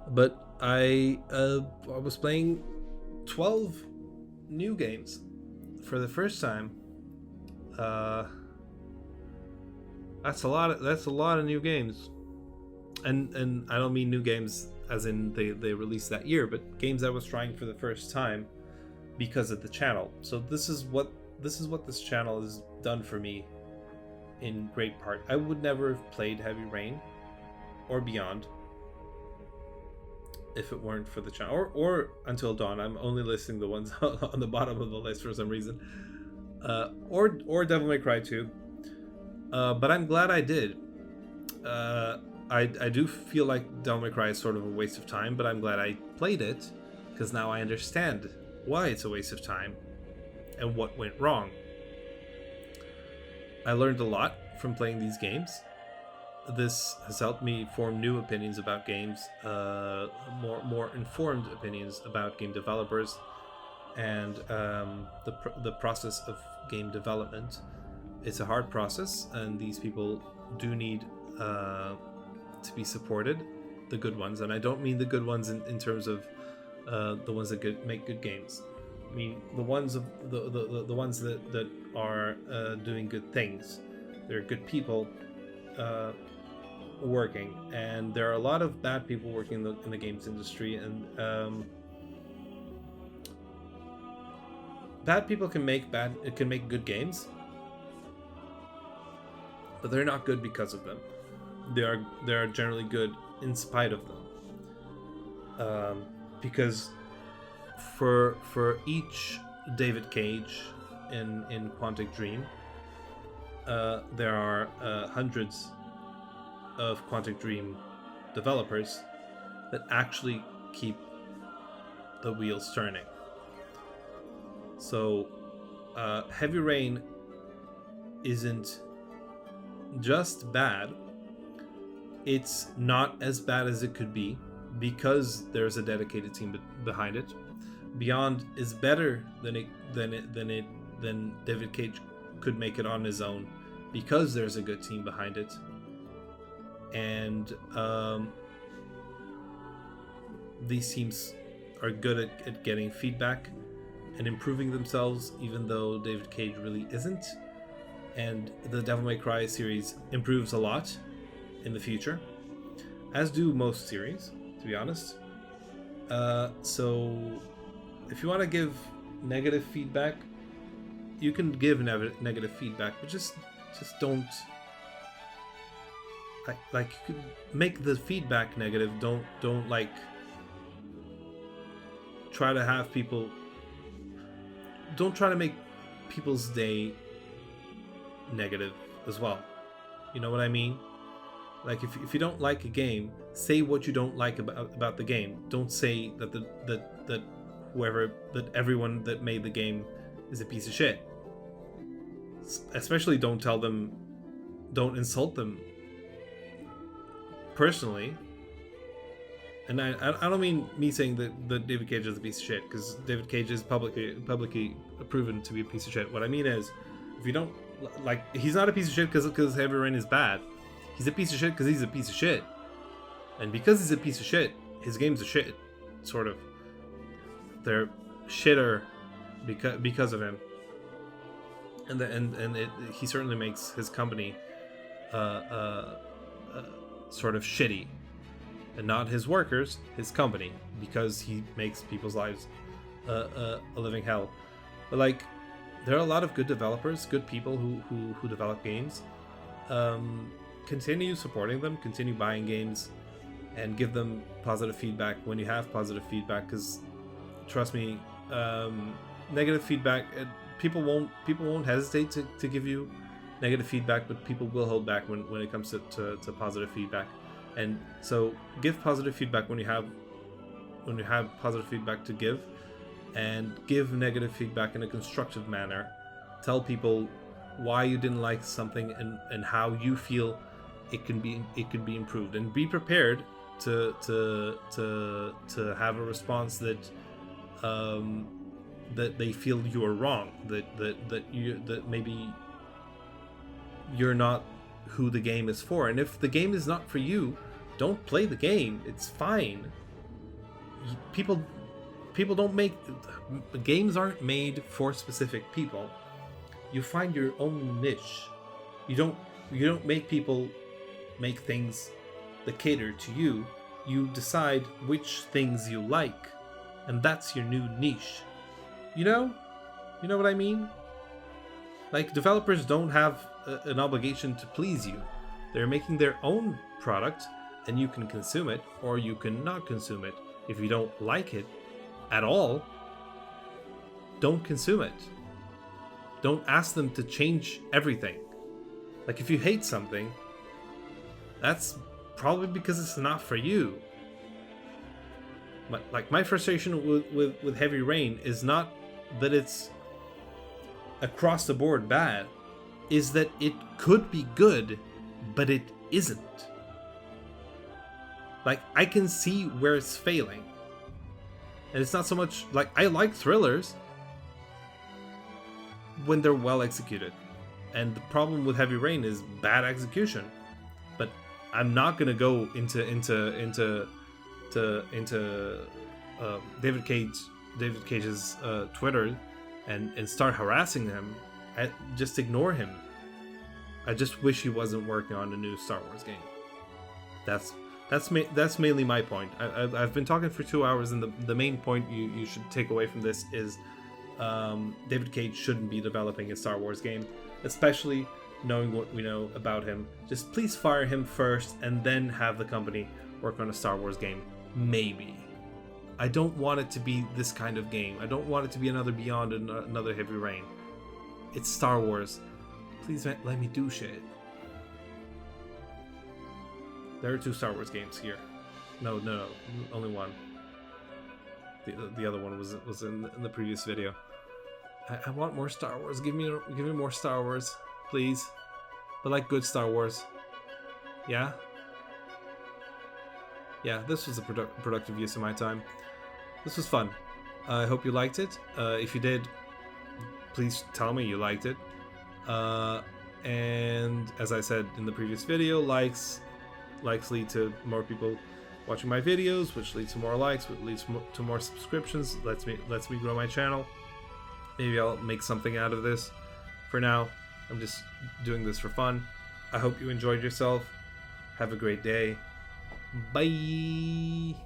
But I was playing 12 new games for the first time. That's a lot of new games, and I don't mean new games as in they released that year, but games I was trying for the first time because of the channel. So this is what this channel has done for me in great part. I would never have played Heavy Rain or Beyond if it weren't for the channel, or Until Dawn. I'm only listing the ones on the bottom of the list for some reason, or Devil May Cry 2. But I'm glad I did. I do feel like Devil May Cry is sort of a waste of time, but I'm glad I played it because now I understand why it's a waste of time and what went wrong. I learned a lot from playing these games. This has helped me form new opinions about games, more informed opinions about game developers and the process of game development. It's a hard process, and these people do need to be supported, the good ones. And I don't mean the good ones in terms of the ones that make good games. I mean the ones the ones that are doing good things. They're good people working, and there are a lot of bad people working in the games industry, and bad people can make good games, but they're not good because of them. They are generally good in spite of them, because for each David Cage in Quantic Dream, there are hundreds of Quantic Dream developers that actually keep the wheels turning. So Heavy Rain isn't just bad, it's not as bad as it could be because there's a dedicated team behind it. Beyond is better than David Cage could make it on his own because there's a good team behind it. And these teams are good at getting feedback and improving themselves, even though David Cage really isn't. And the Devil May Cry series improves a lot in the future, as do most series, to be honest. So if you want to give negative feedback, you can give negative feedback, but just don't like you could make the feedback negative. Don't like try to have people. Don't try to make people's day negative as well. You know what I mean? Like if you don't like a game, say what you don't like about the game. Don't say that everyone that made the game is a piece of shit. Especially don't insult them personally. And I don't mean me saying that David Cage is a piece of shit, because David Cage is publicly proven to be a piece of shit. What I mean is, If you don't like, he's not a piece of shit because Heavy Rain is bad. He's a piece of shit because he's a piece of shit, and because he's a piece of shit, his games are shit. Sort of, they're shitter because of him, and he certainly makes his company sort of shitty, and not his workers, his company, because he makes people's lives a living hell. But like, there are a lot of good developers, good people who develop games. Continue supporting them, continue buying games, and give them positive feedback when you have positive feedback, because trust me, negative feedback, people won't hesitate to give you negative feedback, but people will hold back when it comes to positive feedback. And so give positive feedback when you have positive feedback to give, and give negative feedback in a constructive manner. Tell people why you didn't like something and how you feel it can be improved, and be prepared to have a response that that they feel you are wrong, that maybe you're not who the game is for. And if the game is not for you, don't play the game. It's fine. People don't make games, aren't made for specific people. You find your own niche. You don't make people make things that cater to you. You decide which things you like, and that's your new niche. You know what I mean? Like, developers don't have an obligation to please you. They're making their own product, and you can consume it or you can not consume it. If you don't like it at all, don't consume it. Don't ask them to change everything. Like, if you hate something, that's probably because it's not for you. Like, my frustration with Heavy Rain is not that it's across the board bad, is that it could be good, but it isn't. Like, I can see where it's failing. And it's not so much like, I like thrillers when they're well executed. And the problem with Heavy Rain is bad execution. But I'm not gonna go into David Cage's Twitter and start harassing him. Just ignore him. I just wish he wasn't working on a new Star Wars game. That's mainly my point. I've been talking for 2 hours, and the main point you should take away from this is David Cage shouldn't be developing a Star Wars game, especially knowing what we know about him. Just please fire him first, and then have the company work on a Star Wars game. Maybe. I don't want it to be this kind of game. I don't want it to be another Beyond and another Heavy Rain. It's Star Wars. Please let me do shit. There are 2 Star Wars games here. No, only one. The other one was in the previous video. I want more Star Wars. Give me more Star Wars, please. But like good Star Wars. Yeah. Yeah, this was a productive use of my time. This was fun. I hope you liked it. If you did, please tell me you liked it. And as I said in the previous video, likes lead to more people watching my videos, which leads to more likes, which leads to more subscriptions. Lets me grow my channel. Maybe I'll make something out of this. For now, I'm just doing this for fun. I hope you enjoyed yourself. Have a great day. Bye.